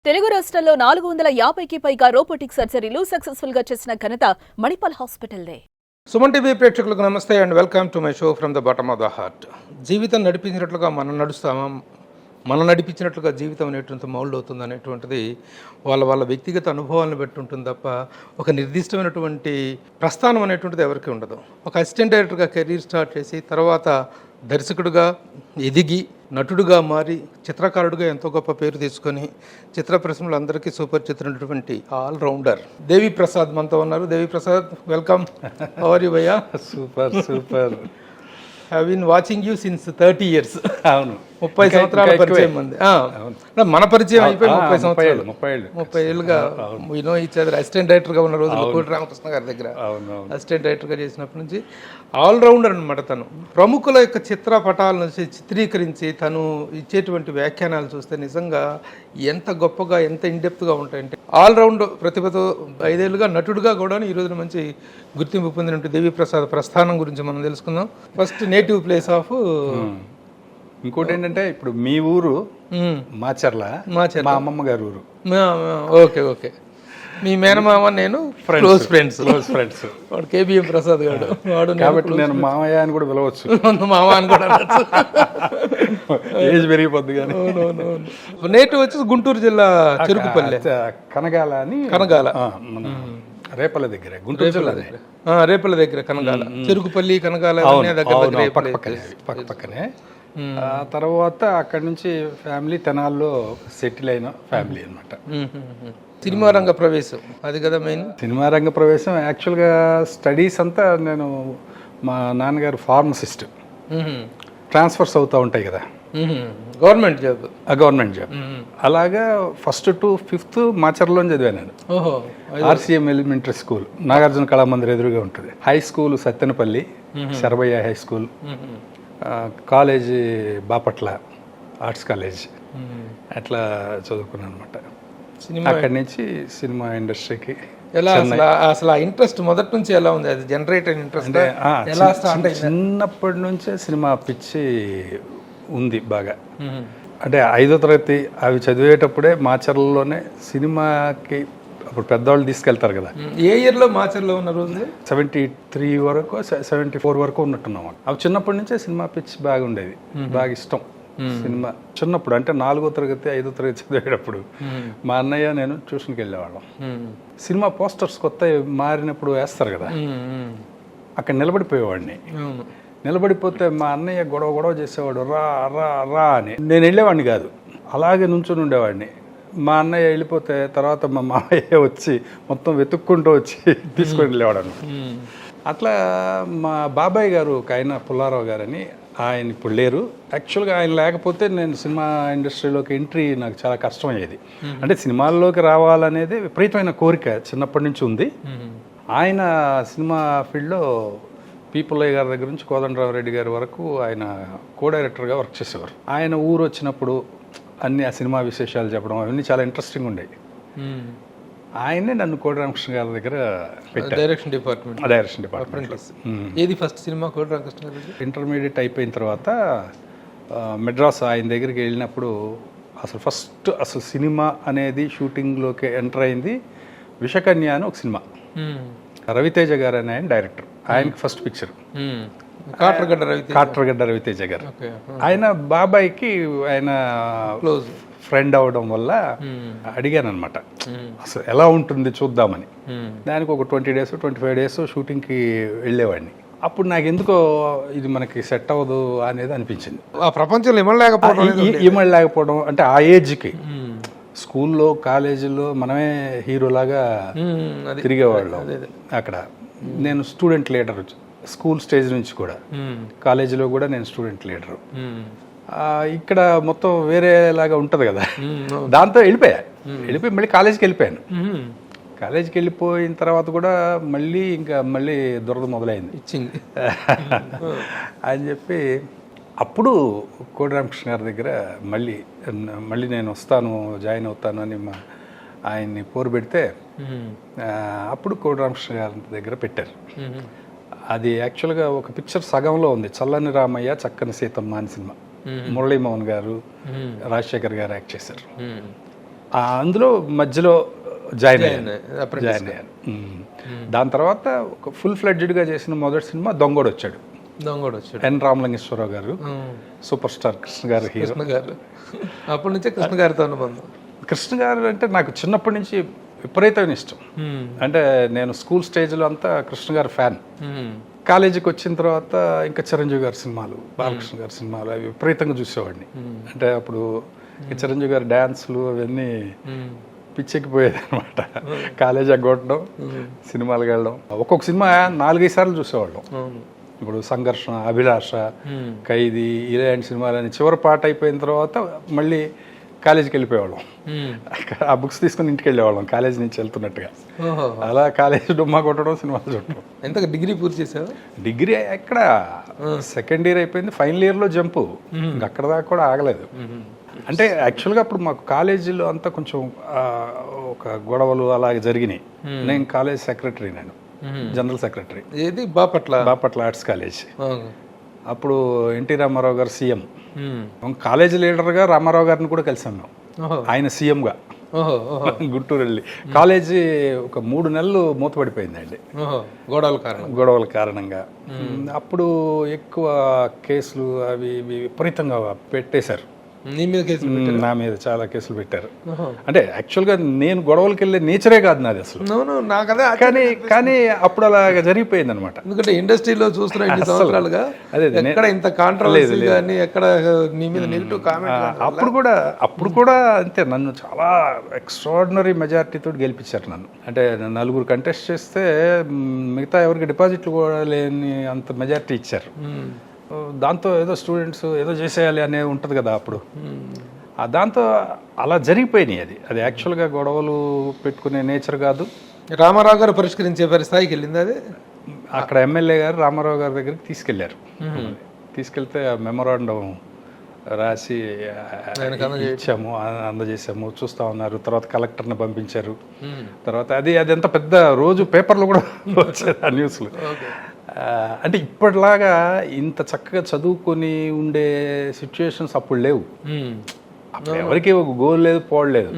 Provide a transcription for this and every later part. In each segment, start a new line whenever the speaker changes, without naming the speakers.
తెలుగు రాష్ట్రాల్లో 450కి పైగా రోబోటిక్ సర్జరీలు సక్సెస్ఫుల్ గా చేసిన ఘనత మణిపాల్ హాస్పిటల్దే.
సుమన్ టీవీ ప్రేక్షకులకు నమస్తే and welcome to my show from the bottom of the heart. జీవితం నడిపించినట్లుగా మనం నడుస్తామా, మనం నడిపించినట్లుగా జీవితం అనేటువంటి మౌల్డ్ అవుతుంది అనేటువంటిది వాళ్ళ వ్యక్తిగత అనుభవాలను బట్టి ఉంటుంది తప్ప ఒక నిర్దిష్టమైనటువంటి ప్రస్థానం అనేటువంటిది ఎవరికి ఉండదు. ఒక అసిస్టెంట్ డైరెక్టర్గా కెరీర్ స్టార్ట్ చేసి తర్వాత దర్శకుడిగా ఎదిగి నటుడుగా మారి చిత్రకారుడిగా ఎంతో గొప్ప పేరు తీసుకొని చిత్ర పరిశ్రమలు అందరికీ సుపరిచితున్నటువంటి ఆల్రౌండర్ దేవి ప్రసాద్ మనతో ఉన్నారు. Devi Prasad, welcome. How are you భయ్యా?
Super.
Have been watching you since 30 years.
అవును,
30 సంవత్సరాల పరిచయం ఉంది. మన పరిచయం అయిపోయి 30 సంవత్సరాలు, 30 ఏళ్ళుగా we know each other. Assistant డైరెక్టర్గా ఉన్న రోజులు కోటి రామకృష్ణ గారి దగ్గర అసిస్టెంట్ డైరెక్టర్గా చేసినప్పటి నుంచి ఆల్రౌండర్ అనమాట తను. ప్రముఖుల యొక్క చిత్రపటాలను చిత్రీకరించి తను ఇచ్చేటువంటి వ్యాఖ్యానాలు చూస్తే నిజంగా ఎంత గొప్పగా, ఎంత ఇన్డెప్త్గా ఉంటాయంటే ఆల్రౌండ్ ప్రతిభతో 5 ఏళ్ళుగా నటుడుగా కూడా ఈ రోజున మంచి గుర్తింపు పొందినట్టు దేవి ప్రసాద్ ప్రస్థానం గురించి మనం తెలుసుకుందాం. First native place of.
ఇంకోటి ఏంటంటే ఇప్పుడు మీ ఊరు మాచర్ల, మా అమ్మమ్మ గారి ఊరు.
ఓకే. మీ మేనమామ నేను క్లోజ్ ఫ్రెండ్స్. వాడు కేబిఎం ప్రసాద్ గారు, వాడు
కాబట్టి నేను మామయ్య అని కూడా పిలవచ్చు.
మామ అని కూడా
ఏజ్ పెరిగిపోద్ది. కానీ
నేటివ్ వచ్చేసి గుంటూరు జిల్లా చెరుకుపల్లి,
కనగాల అని. మన రేపల దగ్గర, గుంటూరు జిల్లా
రేపల దగ్గర కనగాల, చెరుకుపల్లి కనగాల
పక్కనే. తర్వాత అక్కడి నుంచి ఫ్యామిలీ తెనాల్లో సెటిల్ అయిన ఫ్యామిలీ అనమాట.
సినిమా రంగ ప్రవేశం అది కదా మెయిన్.
సినిమా రంగ ప్రవేశం యాక్చువల్గా స్టడీస్ అంతా నేను, మా నాన్నగారు ఫార్మసిస్ట్, ట్రాన్స్ఫర్స్ అవుతూ ఉంటాయి కదా,
గవర్నమెంట్ జాబ్.
అలాగా 1st to 5th మాచర్లో చదివాను నేను. RCM elementary school, Nagarjuna Kalamandir ఎదురుగా ఉంటుంది. High school Sattenapalli, Sarabhayya high school. College Bapatla arts college. అట్లా చదువుకున్నాను అనమాట. అక్కడి నుంచి సినిమా ఇండస్ట్రీకి
ఎలా అసలు ఆ ఇంట్రెస్ట్ మొదటి నుంచి ఎలా ఉంది? అది జనరేటెడ్ ఇంట్రెస్ట్
అంటే చిన్నప్పటి నుంచే సినిమా పిచ్చి ఉంది బాగా. అంటే 5వ తరగతి అవి చదివేటప్పుడే మాచర్లలోనే సినిమాకి అప్పుడు పెద్దవాళ్ళు తీసుకెళ్తారు కదా.
ఏ ఇయర్లో మాచర్లో ఉన్న రోజు?
73 వరకు, 74 వరకు ఉన్నట్టున్నాం. అవి చిన్నప్పటి నుంచే సినిమా పిచ్చి బాగా ఉండేది, బాగా ఇష్టం సినిమా. చిన్నప్పుడు అంటే 4వ తరగతి 5వ తరగతి చదివేటప్పుడు మా అన్నయ్య నేను ట్యూషన్కి వెళ్ళేవాళ్ళం. సినిమా పోస్టర్స్ కొత్త మారినప్పుడు వేస్తారు కదా, అక్కడ నిలబడిపోయేవాడిని. నిలబడిపోతే మా అన్నయ్య గొడవ చేసేవాడు, రా రా రా అని. నేను వెళ్ళేవాడిని కాదు, అలాగే నుంచొని ఉండేవాడిని. మా అన్నయ్య వెళ్ళిపోతే తర్వాత మా మామయ్య వచ్చి మొత్తం వెతుక్కుంటూ వచ్చి తీసుకొని వెళ్ళేవాడు అనమాట. అట్లా మా బాబాయ్ గారు ఒక ఆయన, పుల్లారావు గారని, ఆయన ఇప్పుడు లేరు. యాక్చువల్గా ఆయన లేకపోతే నేను సినిమా ఇండస్ట్రీలోకి ఎంట్రీ నాకు చాలా కష్టమయ్యేది. అంటే సినిమాల్లోకి రావాలనేది విపరీతమైన కోరిక చిన్నప్పటి నుంచి ఉంది. ఆయన సినిమా ఫీల్డ్లో పీపుల్లయ్య గారి దగ్గర నుంచి కోదండరామరెడ్డి గారి వరకు ఆయన కో డైరెక్టర్గా వర్క్ చేసేవారు. ఆయన ఊరు వచ్చినప్పుడు అన్ని ఆ సినిమా విశేషాలు చెప్పడం అవన్నీ చాలా ఇంట్రెస్టింగ్ ఉండేవి. ఆయనే నన్ను కోడి రామకృష్ణ గారి దగ్గర పెట్టారు, డైరెక్షన్ డిపార్ట్మెంట్.
ఏది ఫస్ట్ సినిమా కోడి రామకృష్ణ గారి?
ఇంటర్మీడియట్ అయిపోయిన తర్వాత మెడ్రాస్ ఆయన దగ్గరికి వెళ్ళినప్పుడు అసలు సినిమా అనేది షూటింగ్లోకి ఎంటర్ అయింది విషకన్య అని ఒక సినిమా. రవితేజ గారు అని ఆయన డైరెక్టర్. ఆయనకి ఫస్ట్ పిక్చర్ కాట్రగడ్డ రవితేజ గారు. ఆయన బాబాయ్కి ఆయన క్లోజ్ ఫ్రెండ్ అవడం వల్ల అడిగాను అనమాట, అసలు ఎలా ఉంటుంది చూద్దామని. దానికి ఒక 20 days 25 days షూటింగ్కి వెళ్ళేవాడిని. అప్పుడు నాకు ఎందుకో ఇది మనకి సెట్ అవ్వదు అనేది అనిపించింది.
ఆ ప్రపంచంలో
ఇమ్మలేకపోవడం అంటే ఆ ఏజ్కి స్కూల్లో కాలేజీలో మనమే హీరోలాగా తిరిగేవాళ్ళం. అక్కడ నేను స్టూడెంట్ లీడర్, స్కూల్ స్టేజ్ నుంచి కూడా, కాలేజీలో కూడా నేను స్టూడెంట్ లీడరు. ఇక్కడ మొత్తం వేరేలాగా ఉంటుంది కదా, దాంతో వెళ్ళిపోయి మళ్ళీ కాలేజీకి వెళ్ళిపోయాను. కాలేజీకి వెళ్ళిపోయిన తర్వాత కూడా మళ్ళీ దురద మొదలైంది అని చెప్పి అప్పుడు కోడి రామకృష్ణ గారి దగ్గర మళ్ళీ నేను వస్తాను, జాయిన్ అవుతాను అని ఆయన్ని పోరు పెడితే అప్పుడు కోడి రామకృష్ణ గారి దగ్గర పెట్టారు. అది యాక్చువల్గా ఒక పిక్చర్ సగంలో ఉంది, చల్లని రామయ్య చక్కని సీతమ్మ అని సినిమా. మురళీమోహన్ గారు, రాజశేఖర్ గారు యాక్ట్ చేశారు. అందులో మధ్యలో జాయిన్
apprentice
అయ్యాను. దాని తర్వాత ఒక ఫుల్ ఫ్లెడ్జ్డ్గా చేసిన మొదటి సినిమా దొంగోడు వచ్చాడు.
దొంగోడు వచ్చాడు.
ఎన్ రామలింగేశ్వరరావు గారు, సూపర్ స్టార్ కృష్ణ గారు హీరో.
కృష్ణ గారు అప్పటి నుంచే కృష్ణ గారితో అనుబంధం.
కృష్ణ గారు అంటే నాకు చిన్నప్పటి నుంచి విపరీతమైన ఇష్టం. అంటే నేను స్కూల్ స్టేజ్లో అంతా కృష్ణ గారు ఫ్యాన్. కాలేజీకి వచ్చిన తర్వాత ఇంకా చిరంజీవి గారి సినిమాలు, బాలకృష్ణ గారి సినిమాలు అవి విపరీతంగా చూసేవాడిని. అంటే అప్పుడు చిరంజీవి గారి డ్యాన్స్లు అవన్నీ పిచ్చెక్కిపోయేది అనమాట. కాలేజీ ఎగ్గొట్టడం, సినిమాలకు వెళ్ళడం. ఒక్కొక్క సినిమా 4-5 సార్లు చూసేవాళ్ళం. ఇప్పుడు సంఘర్షణ, అభిలాష, ఖైదీ ఇలాంటి సినిమాలని చివరి పాట అయిపోయిన తర్వాత మళ్ళీ కాలేజీకి వెళ్ళిపోయేవాళ్ళం. ఆ బుక్స్ తీసుకుని ఇంటికి వెళ్ళేవాళ్ళం కాలేజీ నుంచి వెళ్తున్నట్టుగా. అలా కాలేజీ డుమ్మా కొట్టడం, సినిమాలు చూడటం.
ఎంత డిగ్రీ పూర్తి చేసావు?
డిగ్రీ ఎక్కడ, సెకండ్ ఇయర్ అయిపోయింది, ఫైనల్ ఇయర్లో జంపు. ఇంక అక్కడ దాకా కూడా ఆగలేదు. అంటే యాక్చువల్గా అప్పుడు మాకు కాలేజీలో అంతా కొంచెం ఒక గొడవలు అలాగే జరిగినాయి. నేను కాలేజ్ సెక్రటరీ, నేను జనరల్ సెక్రటరీ.
ఏది బాపట్ల
ఆర్ట్స్ కాలేజ్. అప్పుడు ఎన్టీ రామారావు గారు సీఎం. కాలేజీ లీడర్గా రామారావు గారిని కూడా కలిసాం మేము. ఆయన సీఎంగా గుంటూరు వెళ్ళి కాలేజీ ఒక 3 నెలలు మూతపడిపోయిందండి గొడవల కారణంగా. అప్పుడు ఎక్కువ కేసులు అవి విపరీతంగా పెట్టేశారు.
నీ మీద కేసులు?
నా మీద చాలా కేసులు పెట్టారు. అంటే యాక్చువల్గా నేను గొడవలకి వెళ్ళే నేచరే కాదు నాది అసలు. కానీ అప్పుడు అలాగ జరిగిపోయింది అనమాట.
ఎందుకంటే ఇండస్ట్రీలో చూస్తున్న 2 సంవత్సరాలుగా ఎక్కడ ఇంత కాంట్రవర్సీ కానీ ఎక్కడ నీ మీద నెగిటివ్ కామెంట్.
అప్పుడు కూడా అంతే, నన్ను చాలా ఎక్స్ట్రాడినరీ మెజారిటీతో గెలిపించారు నన్ను. అంటే 4 కంటెస్ట్ చేస్తే మిగతా ఎవరికి డిపాజిట్లు కూడా లేని అంత మెజారిటీ ఇచ్చారు. దాంతో ఏదో స్టూడెంట్స్ ఏదో చేసేయాలి అనేది ఉంటుంది కదా అప్పుడు. దాంతో అలా జరిగిపోయినాయి. అది యాక్చువల్గా గొడవలు పెట్టుకునే నేచర్ కాదు.
రామారావు గారు పరిష్కరించే స్థాయికి వెళ్ళింది అది.
అక్కడ ఎమ్మెల్యే గారు రామారావు గారి దగ్గరికి తీసుకెళ్లారు. తీసుకెళ్తే మెమోరాండం రాసి ఇచ్చాము, అందజేసాము. చూస్తూ ఉన్నారు. తర్వాత కలెక్టర్ని పంపించారు. తర్వాత అది ఎంత పెద్ద రోజు పేపర్లో కూడా వచ్చేది ఆ న్యూస్లు. అంటే ఇప్పటిలాగా ఇంత చక్కగా చదువుకొని ఉండే సిచ్యువేషన్స్ అప్పుడు లేవు. ఎవరికి ఒక గోల్ లేదు, పోవలేదు.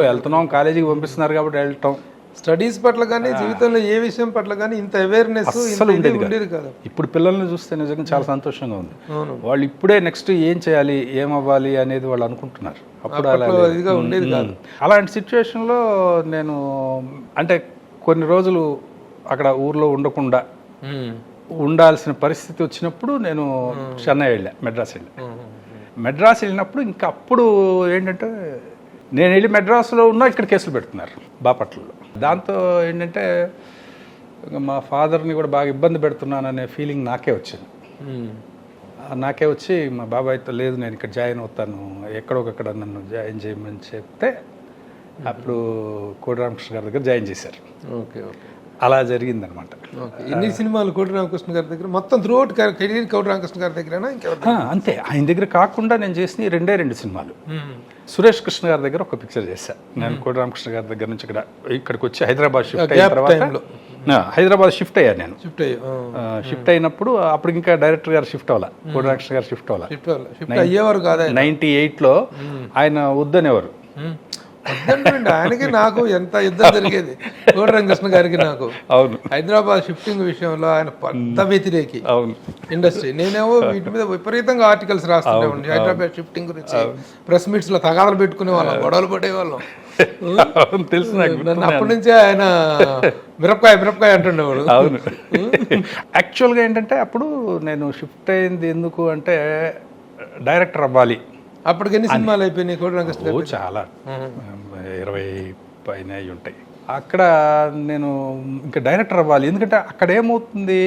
వెళ్తున్నాం, కాలేజీకి పంపిస్తున్నారు కాబట్టి వెళ్ళటం.
స్టడీస్ పట్ల కానీ జీవితంలో ఏ విషయం పట్ల కానీ ఇంత అవేర్నెస్ ఉండేది కాదు.
ఇప్పుడు పిల్లల్ని చూస్తే నిజంగా చాలా సంతోషంగా ఉంది. వాళ్ళు ఇప్పుడే నెక్స్ట్ ఏం చేయాలి, ఏమవ్వాలి అనేది వాళ్ళు అనుకుంటున్నారు. అప్పుడు
అలా ఉండేది కాదు.
అలాంటి సిచ్యువేషన్లో నేను అంటే కొన్ని రోజులు అక్కడ ఊర్లో ఉండకుండా ఉండాల్సిన పరిస్థితి వచ్చినప్పుడు నేను చెన్నై వెళ్ళా, మెడ్రాస్ వెళ్ళినప్పుడు ఇంకా అప్పుడు ఏంటంటే నేను వెళ్ళి మెడ్రాస్లో ఉన్నా ఇక్కడ కేసులు పెడుతున్నారు బాపట్లలో. దాంతో ఏంటంటే మా ఫాదర్ని కూడా బాగా ఇబ్బంది పెడుతున్నాననే ఫీలింగ్ నాకే వచ్చింది. నాకే వచ్చి మా బాబాయ్తో లేదు నేను ఇక్కడ జాయిన్ అవుతాను, ఎక్కడొకక్కడ నన్ను జాయిన్ చేయమని చెప్తే అప్పుడు కోడి రామకృష్ణ గారి దగ్గర జాయిన్ చేశారు.
ఓకే ఓకే,
అలా జరిగిందనమాట.
ఎన్ని సినిమాలు కోడి రామకృష్ణ గారి దగ్గర? మొత్తం త్రూఅవుట్ కెరీర్ కోడి రామకృష్ణ గారి దగ్గర?
అంతే, ఆయన దగ్గర కాకుండా నేను చేసిన 2 సినిమాలు. సురేష్ కృష్ణ గారి దగ్గర ఒక పిక్చర్ చేశాను నేను. కోడి రామకృష్ణ గారి దగ్గర నుంచి ఇక్కడికి వచ్చి హైదరాబాద్ షిఫ్ట్ అయిన తర్వాత హైదరాబాద్ షిఫ్ట్ అయ్యాను నేను. షిఫ్ట్ అయినప్పుడు అప్పుడు ఇంకా డైరెక్టర్ గారు షిఫ్ట్ అవ్వాలి, కోడి రామకృష్ణ గారు షిఫ్ట్ అవ్వాలి. 98లో ఆయన వద్దనేవారు.
ఆయనకి నాకు ఎంత యుద్ధం జరిగేది కోడి రామకృష్ణ గారికి నాకు.
అవును,
హైదరాబాద్ షిఫ్టింగ్ విషయంలో ఆయన పెద్ద వ్యతిరేకి.
అవును,
ఇండస్ట్రీ. నేనేమో వీటి మీద విపరీతంగా ఆర్టికల్స్ రాస్తుండే ఉండి హైదరాబాద్ షిఫ్టింగ్ గురించి. ప్రెస్ మీట్స్ లో తగాదలు పెట్టుకునే వాళ్ళం, గొడవలు పడేవాళ్ళం.
తెలుసు
నన్ను అప్పటి నుంచే ఆయన మిరపకాయ అంటుండేవాడు.
అవును, యాక్చువల్గా ఏంటంటే అప్పుడు నేను షిఫ్ట్ అయింది ఎందుకు అంటే డైరెక్టర్ అవ్వాలి.
అప్పటికి ఎన్ని సినిమాలు అయిపోయినాయి కోడి రామకృష్ణ గారు?
చాలా 20 పైన అయి ఉంటాయి. అక్కడ నేను ఇంకా డైరెక్టర్ అవ్వాలి. ఎందుకంటే అక్కడ ఏమవుతుంది,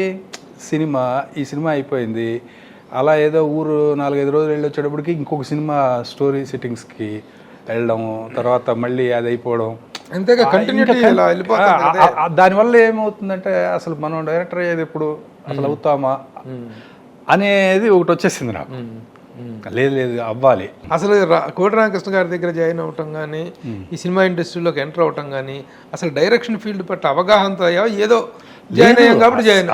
ఈ సినిమా అయిపోయింది, అలా ఏదో ఊరు 4-5 రోజులు వెళ్ళి వచ్చేటప్పటికి ఇంకొక సినిమా స్టోరీ సిట్టింగ్స్కి వెళ్ళడం, తర్వాత మళ్ళీ అది అయిపోవడం.
అంతేగా కంటిన్యూటీ
దానివల్ల ఏమవుతుందంటే అసలు మనం డైరెక్టర్ అయ్యేది ఎప్పుడు, అసలు అవుతామా అనేది ఒకటి వచ్చేసింది నాకు. లేదు అవ్వాలి.
అసలు కోడి రామకృష్ణ గారి దగ్గర జాయిన్ అవటం కానీ, ఈ సినిమా ఇండస్ట్రీలోకి ఎంటర్ అవటం కానీ, అసలు డైరెక్షన్ ఫీల్డ్ పట్ల అవగాహనతో ఏదో జాయిన్ అయ్యాం కాబట్టి జాయిన్.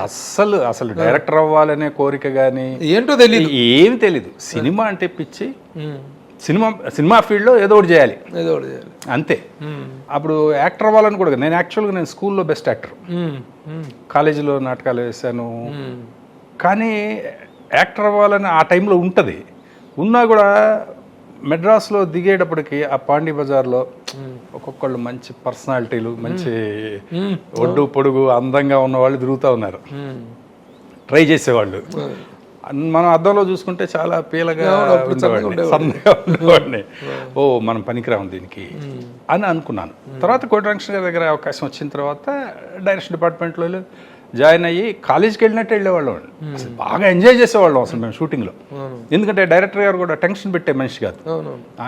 అసలు డైరెక్టర్ అవ్వాలనే కోరిక కానీ
ఏంటో తెలియదు,
ఏమి తెలీదు. సినిమా అంటే పిచ్చి, సినిమా ఫీల్డ్లో ఏదో ఒకటి చేయాలి,
ఏదో ఒకటి చేయాలి.
అంతే. అప్పుడు యాక్టర్ అవ్వాలని కూడా నేను యాక్చువల్గా నేను స్కూల్లో బెస్ట్ యాక్టర్, కాలేజీలో నాటకాలు వేసాను. కానీ యాక్టర్ అవ్వాలని ఆ టైంలో ఉంటుంది, ఉన్నా కూడా మెడ్రాస్లో దిగేటప్పటికి ఆ పాండీ బజార్లో ఒక్కొక్కళ్ళు మంచి పర్సనాలిటీలు, మంచి ఒడ్డు పొడుగు అందంగా ఉన్న వాళ్ళు తిరుగుతూ ఉన్నారు, ట్రై చేసేవాళ్ళు. మనం అద్దంలో చూసుకుంటే చాలా పీలగా ఉండేవాడిని, సన్నగా ఉండేవాడిని. ఓ మనం పనికిరాము దీనికి అని అనుకున్నాను. తర్వాత కోటి వెంకటేశ్వర గారి దగ్గర అవకాశం వచ్చిన తర్వాత డైరెక్షన్ డిపార్ట్మెంట్లో జాయిన్ అయ్యి కాలేజీకి వెళ్ళినట్టు వెళ్ళేవాళ్ళం. అసలు బాగా ఎంజాయ్ చేసేవాళ్ళం అసలు మేము షూటింగ్లో. ఎందుకంటే డైరెక్టర్ గారు కూడా టెన్షన్ పెట్టే మనిషి కాదు,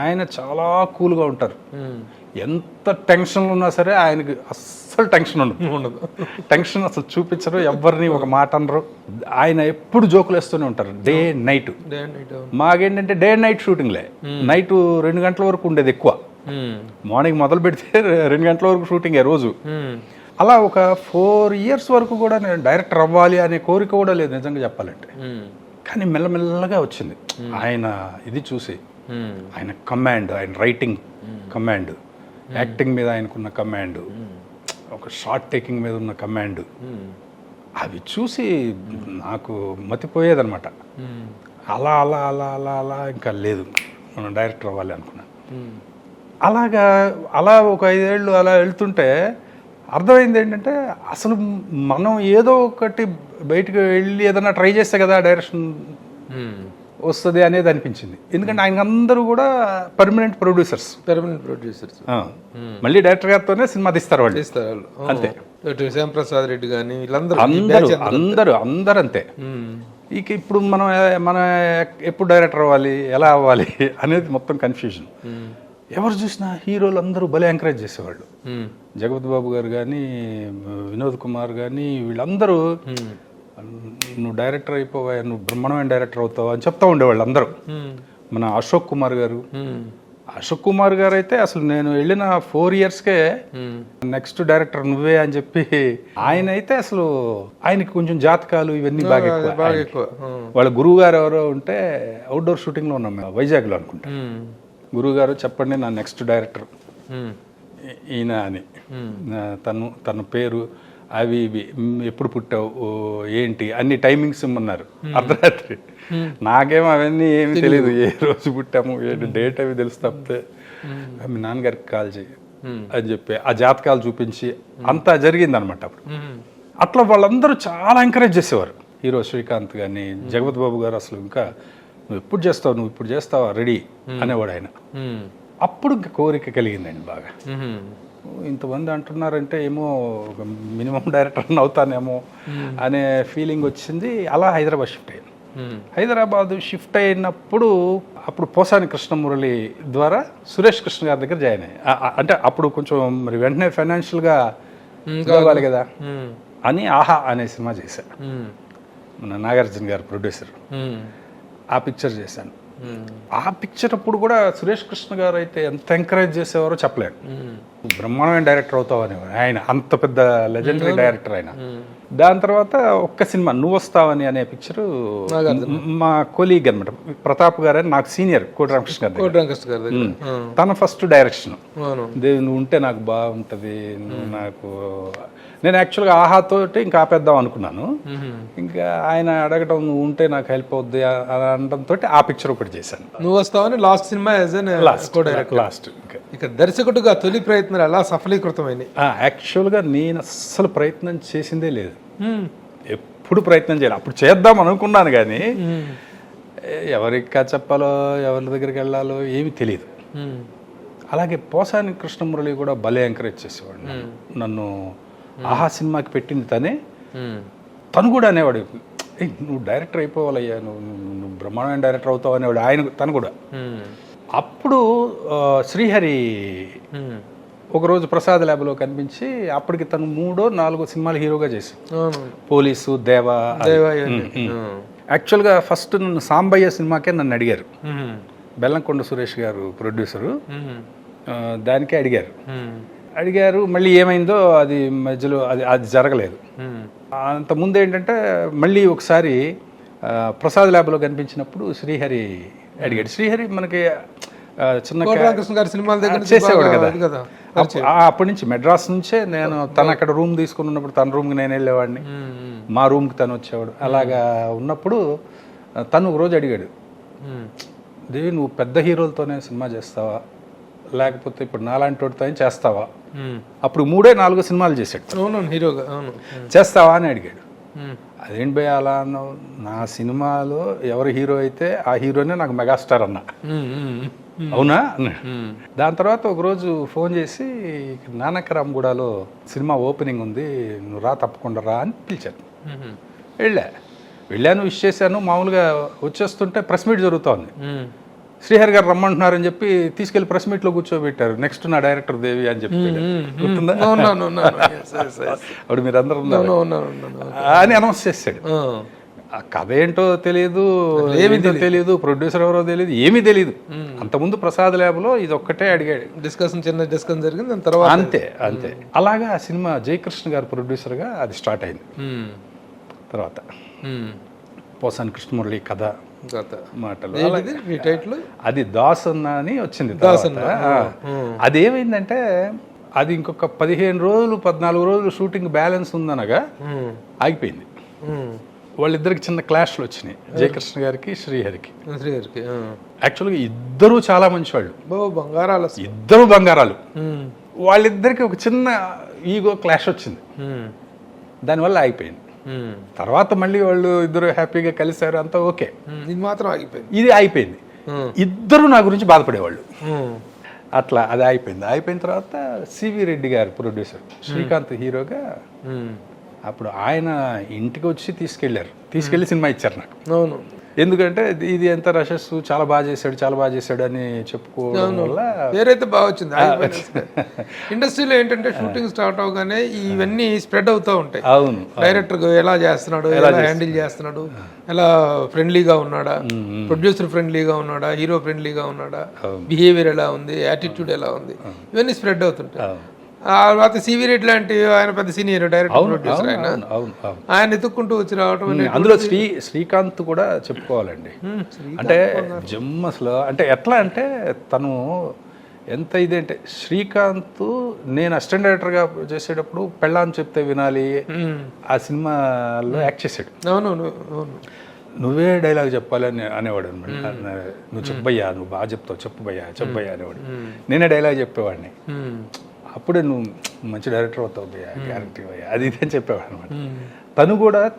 ఆయన చాలా కూల్గా ఉంటారు. ఎంత టెన్షన్లు ఉన్నా సరే ఆయనకి అస్సలు టెన్షన్ ఉండదు. టెన్షన్ అసలు చూపించరు, ఎవరిని ఒక మాట అనరు. ఆయన ఎప్పుడు జోకులు వేస్తూనే ఉంటారు, డే నైట్. మాకేంటంటే డే నైట్ షూటింగ్లే. నైట్ 2 గంటల వరకు ఉండేది ఎక్కువ. మార్నింగ్ మొదలు పెడితే 2 గంటల వరకు షూటింగే రోజు. అలా ఒక 4 years వరకు కూడా నేను డైరెక్టర్ అవ్వాలి అనే కోరిక కూడా లేదు నిజంగా చెప్పాలంటే. కానీ మెల్లమెల్లగా వచ్చింది ఆయన ఇది చూసి. ఆయన కమాండ్, ఆయన రైటింగ్ కమాండ్, యాక్టింగ్ మీద ఆయనకున్న కమాండ్, ఒక షార్ట్ టేకింగ్ మీద ఉన్న కమాండ్, అవి చూసి నాకు మతిపోయేదనమాట. అలా అలా అలా అలా అలా ఇంకా లేదు, మనం డైరెక్టర్ అవ్వాలి అనుకున్నాను. అలా ఒక 5 ఏళ్ళు అలా వెళ్తుంటే అర్థమైంది ఏంటంటే అసలు మనం ఏదో ఒకటి బయటకు వెళ్ళి ఏదైనా ట్రై చేస్తే కదా డైరెక్షన్ వస్తుంది అనేది అనిపించింది. ఎందుకంటే ఆయన అందరూ కూడా పర్మనెంట్ ప్రొడ్యూసర్స్. మళ్ళీ డైరెక్టర్ గారితోనే సినిమా తీస్తారు వాళ్ళు, అంతే.
శ్యాంప్రసాద్ రెడ్డి కానీ
అందరూ అంతే. ఇక ఇప్పుడు మనం ఎప్పుడు డైరెక్టర్ అవ్వాలి, ఎలా అవ్వాలి అనేది మొత్తం కన్ఫ్యూజన్. ఎవరు చూసినా హీరోలు అందరూ భలే ఎంకరేజ్ చేసేవాళ్ళు. జగపతి బాబు గారు కానీ, వినోద్ కుమార్ కానీ, వీళ్ళందరూ నువ్వు డైరెక్టర్ అయిపోవా, నువ్వు బ్రహ్మాండమైన డైరెక్టర్ అవుతావా అని చెప్తా ఉండేవాళ్ళు అందరూ. మన అశోక్ కుమార్ గారు అయితే అసలు నేను వెళ్ళిన 4 yearsకే నెక్స్ట్ డైరెక్టర్ నువ్వే అని చెప్పి ఆయన అయితే అసలు ఆయనకి కొంచెం జాతకాలు ఇవన్నీ బాగా ఎక్కువ. వాళ్ళ గురువు గారు ఎవరో ఉంటే అవుట్డోర్ షూటింగ్లో ఉన్నాం మేము వైజాగ్లో అనుకుంటా. గురువు గారు చెప్పండి నా నెక్స్ట్ డైరెక్టర్ ఈయన అని. తన పేరు అవి ఇవి ఎప్పుడు పుట్టావు ఏంటి అన్ని టైమింగ్స్ ఇమ్మన్నారు అర్ధరాత్రి. నాకేమో అవన్నీ ఏమి తెలియదు, ఏ రోజు పుట్టాము ఏంటి డేట్ అవి తెలుసు తప్పితే మీ నాన్నగారికి కాల్ చేయి అని చెప్పి ఆ జాతకాలు చూపించి అంతా జరిగిందనమాట. అప్పుడు అట్లా వాళ్ళందరూ చాలా ఎంకరేజ్ చేసేవారు. హీరో శ్రీకాంత్ కానీ, జగపతి బాబు గారు అసలు ఇంకా నువ్వు ఇప్పుడు చేస్తావా రెడీ అనేవాడు ఆయన. అప్పుడు ఇంకా కోరిక కలిగిందండి బాగా. ఇంతమంది అంటున్నారంటే ఏమో ఒక మినిమం డైరెక్టర్ అవుతానేమో అనే ఫీలింగ్ వచ్చింది. అలా హైదరాబాద్ షిఫ్ట్ అయ్యాను. హైదరాబాద్ షిఫ్ట్ అయినప్పుడు అప్పుడు పోసాని కృష్ణమురళి ద్వారా సురేష్ కృష్ణ గారి దగ్గర జాయిన్ అయ్యాయి. అంటే అప్పుడు కొంచెం మరి వెంటనే ఫైనాన్షియల్గా కావాలి కదా అని ఆహా అనే సినిమా చేశాను. మన నాగార్జున గారు ప్రొడ్యూసర్. ఆ పిక్చర్ చేశాను. ఆ పిక్చర్ అప్పుడు కూడా సురేష్ కృష్ణ గారు అయితే ఎంత ఎంకరేజ్ చేసేవారో చెప్పలేను. బ్రహ్మాండమైన డైరెక్టర్ అవుతావు అనేవారు ఆయన, అంత పెద్ద లెజెండరీ డైరెక్టర్ ఆయన. దాని తర్వాత ఒక్క సినిమా నువ్వు వస్తావని అనే పిక్చరు మా కొలీగ్ అనమాట ప్రతాప్ గారు అని, నాకు సీనియర్ కోటి రామకృష్ణ గారు. తన ఫస్ట్ డైరెక్షన్. నువ్వు ఉంటే నాకు బాగుంటుంది, నాకు నేను యాక్చువల్గా ఆహాతోటి ఇంకా ఆపేద్దాం అనుకున్నాను. ఇంకా ఆయన అడగటం నువ్వు ఉంటే నాకు హెల్ప్ అవుద్ది అని అనడంతో ఆ పిక్చర్ ఒకటి చేశాను.
నువ్వు వస్తావని లాస్ట్ సినిమా
లాస్ట్.
ఇక దర్శకుడుగా తొలి ప్రయత్నాలు ఎలా సఫలీకృతమైనాయి?
యాక్చువల్గా నేను అస్సలు ప్రయత్నం చేసిందే లేదు, ఎప్పుడు ప్రయత్నం చేయాలి. అప్పుడు చేద్దాం అనుకున్నాను కానీ ఎవరికి చెప్పాలో ఎవరి దగ్గరికి వెళ్ళాలో ఏమీ తెలియదు. అలాగే పోసాని కృష్ణమురళి కూడా భలే ఎంకరేజ్ చేసేవాడు నన్ను. ఆహా సినిమాకి పెట్టింది తనే. తను కూడా అనేవాడు నువ్వు డైరెక్టర్ అయిపోవాలయ్యా, నువ్వు బ్రహ్మాండమైన డైరెక్టర్ అవుతావు అనేవాడు ఆయన. తను కూడా అప్పుడు శ్రీహరి ఒకరోజు ప్రసాద్ ల్యాబ్లో కనిపించి అప్పటికి తను 3 or 4 సినిమాలు హీరోగా చేశాడు. పోలీసు, దేవా. యాక్చువల్గా ఫస్ట్ నన్ను సాంబయ్య సినిమాకే నన్ను అడిగారు. బెల్లంకొండ సురేష్ గారు ప్రొడ్యూసరు, దానికే అడిగారు. మళ్ళీ ఏమైందో అది మధ్యలో అది జరగలేదు. అంతకుముందు ఏంటంటే మళ్ళీ ఒకసారి ప్రసాద్ ల్యాబ్లో కనిపించినప్పుడు శ్రీహరి అడిగాడు. శ్రీహరి మనకి చిన్న
కోటరామకృష్ణ గారి సినిమాల దగ్గర నుంచి
చేసేవాడు
బాగా
కదా.
అది కదా.
అప్పటి నుంచి మెడ్రాస్ నుంచే నేను తను అక్కడ రూమ్ తీసుకుని ఉన్నప్పుడు తన రూమ్కి నేను వెళ్ళేవాడిని, మా రూమ్కి తను వచ్చేవాడు. అలాగా ఉన్నప్పుడు తను ఒక రోజు అడిగాడు, దేవి నువ్వు పెద్ద హీరోలతోనే సినిమా చేస్తావా లేకపోతే ఇప్పుడు నాలాంటి వాడితో చేస్తావా? అప్పుడు 3-4 సినిమాలు చేశాడు.
అవునవును, హీరోగా. అవును,
చేస్తావా అని అడిగాడు. అదేంటి భయ అలా అన్నావు? నా సినిమాలో ఎవరు హీరో అయితే ఆ హీరోనే నాకు మెగాస్టార్ అన్న. అవునా అన్నాడు. దాని తర్వాత ఒకరోజు ఫోన్ చేసి నానకరామ్గూడలో సినిమా ఓపెనింగ్ ఉంది, నువ్వు రా తప్పకుండా రా అని పిలిచాను. వెళ్ళాను, విష్ చేశాను. మామూలుగా వచ్చేస్తుంటే ప్రెస్ మీట్ జరుగుతోంది. శ్రీహరి గారు రమ్మంటున్నారని చెప్పి తీసుకెళ్లి ప్రెస్ మీట్లో కూర్చోబెట్టారు. నెక్స్ట్ నా డైరెక్టర్ దేవి అని చెప్పి గుర్తుందా? అప్పుడు మీరు అందరూ అని అనౌన్స్ చేశాడు. ఆ కథ ఏంటో తెలియదు, ఏమిటో తెలియదు, ప్రొడ్యూసర్ ఎవరో తెలియదు, ఏమీ తెలియదు. అంతకుముందు ప్రసాద్ ల్యాబ్లో ఇది ఒక్కటే అడిగాడు.
చిన్న డిస్కషన్ జరిగింది, దాని తర్వాత
అంతే. అలాగా ఆ సినిమా జయకృష్ణ గారు ప్రొడ్యూసర్గా అది స్టార్ట్ అయింది. తర్వాత పోసాని కృష్ణమురళి కథ మాటలు అది దాసన్న అని వచ్చింది. అదేమైందంటే అది ఇంకొక 15 రోజులు 14 రోజులు షూటింగ్ బ్యాలెన్స్ ఉందనగా ఆగిపోయింది. వాళ్ళిద్దరికి చిన్న క్లాష్లు వచ్చినాయి, జయకృష్ణ గారికి శ్రీహరికి. యాక్చువల్గా ఇద్దరు చాలా మంచి వాళ్ళు, ఇద్దరు బంగారాలు. వాళ్ళిద్దరికి ఒక చిన్న ఈగో క్లాష్ వచ్చింది, దానివల్ల ఆగిపోయింది. తర్వాత మళ్ళీ వాళ్ళు ఇద్దరు హ్యాపీగా కలిశారు, అంతా ఓకే.
ఇది మాత్రం ఆగిపోయింది.
ఇది అయిపోయింది. ఇద్దరు నా గురించి బాధపడేవాళ్ళు. అట్లా అది అయిపోయింది. అయిపోయిన తర్వాత సివి రెడ్డి గారు ప్రొడ్యూసర్, శ్రీకాంత్ హీరోగా. అప్పుడు ఆయన ఇంటికి వచ్చి తీసుకెళ్ళి సినిమా ఇచ్చారు నాకు.
అవును,
ఎందుకంటే ఇది ఎంత రషస్, చాలా బాగా చేశాడు అని చెప్పుకోవడం వల్ల
పేరైతే బాగా వచ్చింది. ఇండస్ట్రీలో ఏంటంటే షూటింగ్ స్టార్ట్ అవగానే ఇవన్నీ స్ప్రెడ్ అవుతూ ఉంటాయి.
అవును,
డైరెక్టర్ ఎలా చేస్తున్నాడు, ఎలా హ్యాండిల్ చేస్తున్నాడు, ఎలా ఫ్రెండ్లీగా ఉన్నాడా, ప్రొడ్యూసర్ ఫ్రెండ్లీగా ఉన్నాడా, హీరో ఫ్రెండ్లీగా ఉన్నాడా, బిహేవియర్ ఎలా ఉంది, యాటిట్యూడ్ ఎలా ఉంది, ఇవన్నీ స్ప్రెడ్ అవుతుంటాయి. తర్వాత సివి రెడ్డి లాంటి ఆయన పెద్ద సీనియర్ డైరెక్టర్ ప్రొడ్యూసర్, ఆయన ఎత్తుక్కుంటూ వచ్చి రావటం.
అందులో శ్రీకాంత్ కూడా చెప్పుకోవాలండి. అంటే అసలు అంటే ఎట్లా అంటే తను ఎంత ఇదేంటే, శ్రీకాంత్ నేను అసిస్టెంట్ డైరెక్టర్గా చేసేటప్పుడు పెళ్ళాం చెప్తే వినాలి ఆ సినిమాలో యాక్ట్ చేశాడు.
అవును,
నువ్వే డైలాగ్ చెప్పాలి అని అనేవాడు అనమాట. నువ్వు చెప్పయ్యా, నువ్వు బాగా చెప్తావు, చెప్పయ్యా అనేవాడు. నేనే డైలాగ్ చెప్పేవాడిని. అప్పుడే నువ్వు మంచి డైరెక్టర్ అవుతావు భయ్యా, గ్యారంటీ భయ్యా, అది ఇది అని చెప్పేవాడు అనమాట.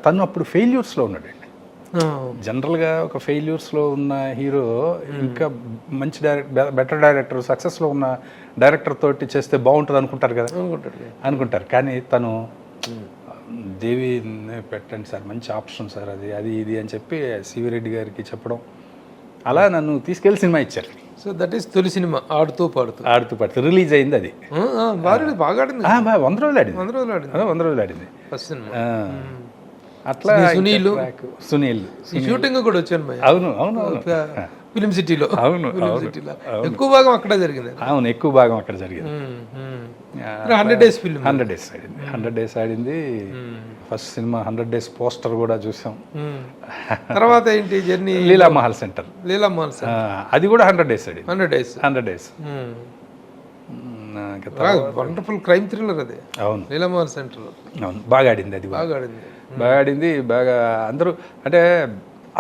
తను అప్పుడు ఫెయిల్యూర్స్లో ఉన్నాడండి. జనరల్గా ఒక ఫెయిల్యూర్స్లో ఉన్న హీరో ఇంకా మంచి బెటర్ డైరెక్టర్, సక్సెస్లో ఉన్న డైరెక్టర్ తోటి చేస్తే బాగుంటుంది అనుకుంటారు కదా, అనుకుంటారు. కానీ తను దేవి పెట్టండి సార్, మంచి ఆప్షన్ సార్, అది ఇది అని చెప్పి సివి రెడ్డి గారికి చెప్పడం, అలా నన్ను తీసుకెళ్ళి సినిమా ఇచ్చారు.
సో దట్ ఈస్ తొలి సినిమా ఆడుతూ పాడుతూ
రిలీజ్ అయింది. అది
బాగా ఆడింది.
100 రోజులు ఆడింది
ఫస్ట్ సినిమా.
అట్లా సునీల్
షూటింగ్ కూడా వచ్చాను.
అవును,
ఫిలిం సిటీలో.
అవును,
ఎక్కువ భాగం అక్కడే జరిగింది.
అవును, ఎక్కువ భాగం అక్కడ జరిగింది.
100 days ఫిల్మ్,
100 days ఆడింది. ఫస్ట్ సినిమా 100 days పోస్టర్ కూడా చూసాం.
తర్వాత ఏంటి జర్నీ?
లీలామహల్ సెంటర్, అది కూడా 100 days ఆడింది. 100 days.
వండర్ఫుల్ క్రైమ్ థ్రిల్లర్ అది.
అవును,
లీలామహల్ సెంటర్.
అవును, బాగా ఆడింది. అది బాగా ఆడింది. బాగా అందరూ అంటే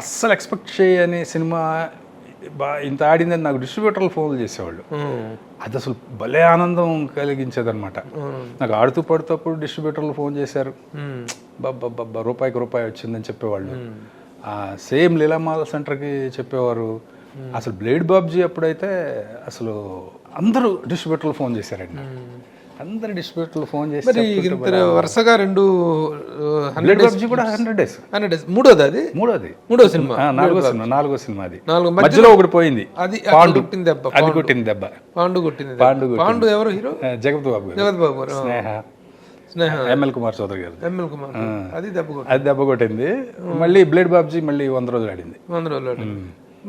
అస్సలు ఎక్స్పెక్ట్ చేయని సినిమా ఇంత ఆడిందని నాకు డిస్ట్రిబ్యూటర్లు ఫోన్లు చేసేవాళ్ళు. అది అసలు భలే ఆనందం కలిగించేది అనమాట. నాకు ఆడుతూ పడుతప్పుడు డిస్ట్రిబ్యూటర్లు ఫోన్ చేశారు, బాబా రూపాయికి రూపాయి వచ్చిందని చెప్పేవాళ్ళు. సేమ్ లీలామాల సెంటర్కి చెప్పేవారు. అసలు బ్లేడ్ బాబ్జీ అప్పుడైతే అసలు అందరూ డిస్ట్రిబ్యూటర్లు ఫోన్ చేశారండి. అందరు డిస్ట్రిబ్యూటర్లు ఫోన్ చేసి
వరుసగా 2
బ్లేడ్ బాబ్జీ కూడా 100 days.
మూడోది అది, మూడో సినిమా,
నాలుగో సినిమా. అది మధ్యలో ఒకటి పోయింది,
అది కొట్టింది దెబ్బ. పాండు ఎవరు హీరో?
జగత్ బాబు గారు. స్నేహ ఎంఎల్ కుమార్ చౌదరి గారు.
అది
దెబ్బ కొట్టింది. మళ్ళీ బ్లేడ్ బాబ్జీ మళ్ళీ 100 రోజులు ఆడింది.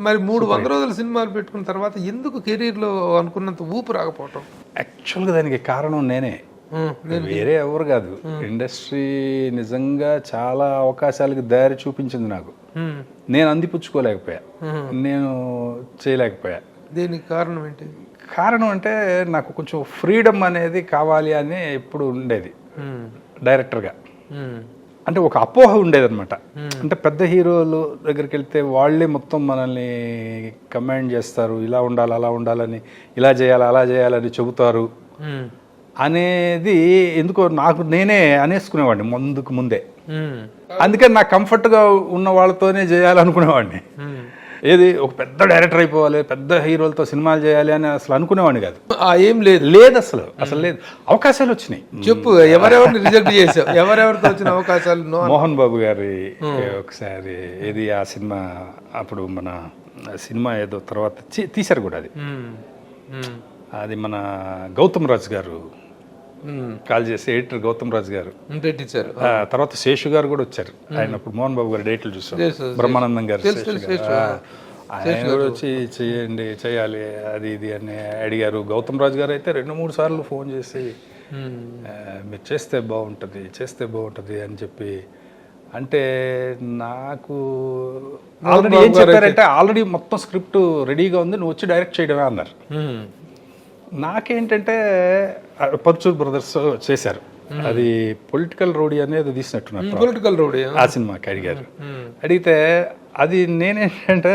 మరి 300 రోజుల సినిమాలు పెట్టుకున్న తర్వాత ఎందుకు కెరీర్లో అనుకున్నంత ఊపు రాకపోవటం?
యాక్చువల్గా దానికి కారణం నేనే, వేరే ఎవరు కాదు. ఇండస్ట్రీ నిజంగా చాలా అవకాశాలకు దారి చూపించింది నాకు. నేను అందిపుచ్చుకోలేకపోయా, నేను చేయలేకపోయా.
దీనికి కారణం ఏంటి?
కారణం అంటే నాకు కొంచెం ఫ్రీడమ్ అనేది కావాలి అని ఎప్పుడు ఉండేది డైరెక్టర్గా. అంటే ఒక అపోహ ఉండేదన్నమాట. అంటే పెద్ద హీరోలు దగ్గరికి వెళ్తే వాళ్ళే మొత్తం మనల్ని కమాండ్ చేస్తారు, ఇలా ఉండాలి అలా ఉండాలని, ఇలా చేయాలి అలా చేయాలని చెబుతారు అనేది ఎందుకో నాకు నేనే అనేసుకునేవాడిని ముందే. అందుకని నాకు కంఫర్ట్గా ఉన్న వాళ్ళతోనే చేయాలనుకునేవాడిని. ఏది ఒక పెద్ద డైరెక్టర్ అయిపోవాలి, పెద్ద హీరోలతో సినిమాలు చేయాలి అని అసలు అనుకునేవాడిని కాదు.
ఏం లేదు
లేదు అసలు లేదు. అవకాశాలు వచ్చినాయి.
చెప్పు, ఎవరెవరిని రిజెక్ట్ చేసావు? ఎవరెవరికి వచ్చిన అవకాశాలు?
మోహన్ బాబు గారి ఒకసారి ఏది ఆ సినిమా, అప్పుడు మన సినిమా ఏదో తర్వాత తీశారు కూడా అది మన గౌతమ్ రాజు గారు కాల్ చేసి, ఎడిటర్ గౌతమ్ రాజు గారు
పెట్టించారు.
తర్వాత శేషు గారు కూడా వచ్చారు. ఆయన అప్పుడు మోహన్ బాబు గారు డేట్లు చూసారు, బ్రహ్మానందం గారు ఆయన కూడా వచ్చి చేయాలి అది ఇది అని అడిగారు. గౌతమ్ రాజు గారు అయితే 2-3 సార్లు ఫోన్ చేసి మీరు చేస్తే బాగుంటుంది అని చెప్పి, అంటే నాకు ఆల్రెడీ ఏం చెప్పారంటే ఆల్రెడీ మొత్తం స్క్రిప్ట్ రెడీగా ఉంది, నువ్వు వచ్చి డైరెక్ట్ చేయడమే అన్నారు. నాకేంటంటే పర్చూర్ బ్రదర్స్ చేశారు, అది పొలిటికల్ రోడీ అనేది తీసినట్టున్నారు.
పొలిటికల్ రోడీ
ఆ సినిమాకి అడిగారు. అడిగితే అది నేనేంటంటే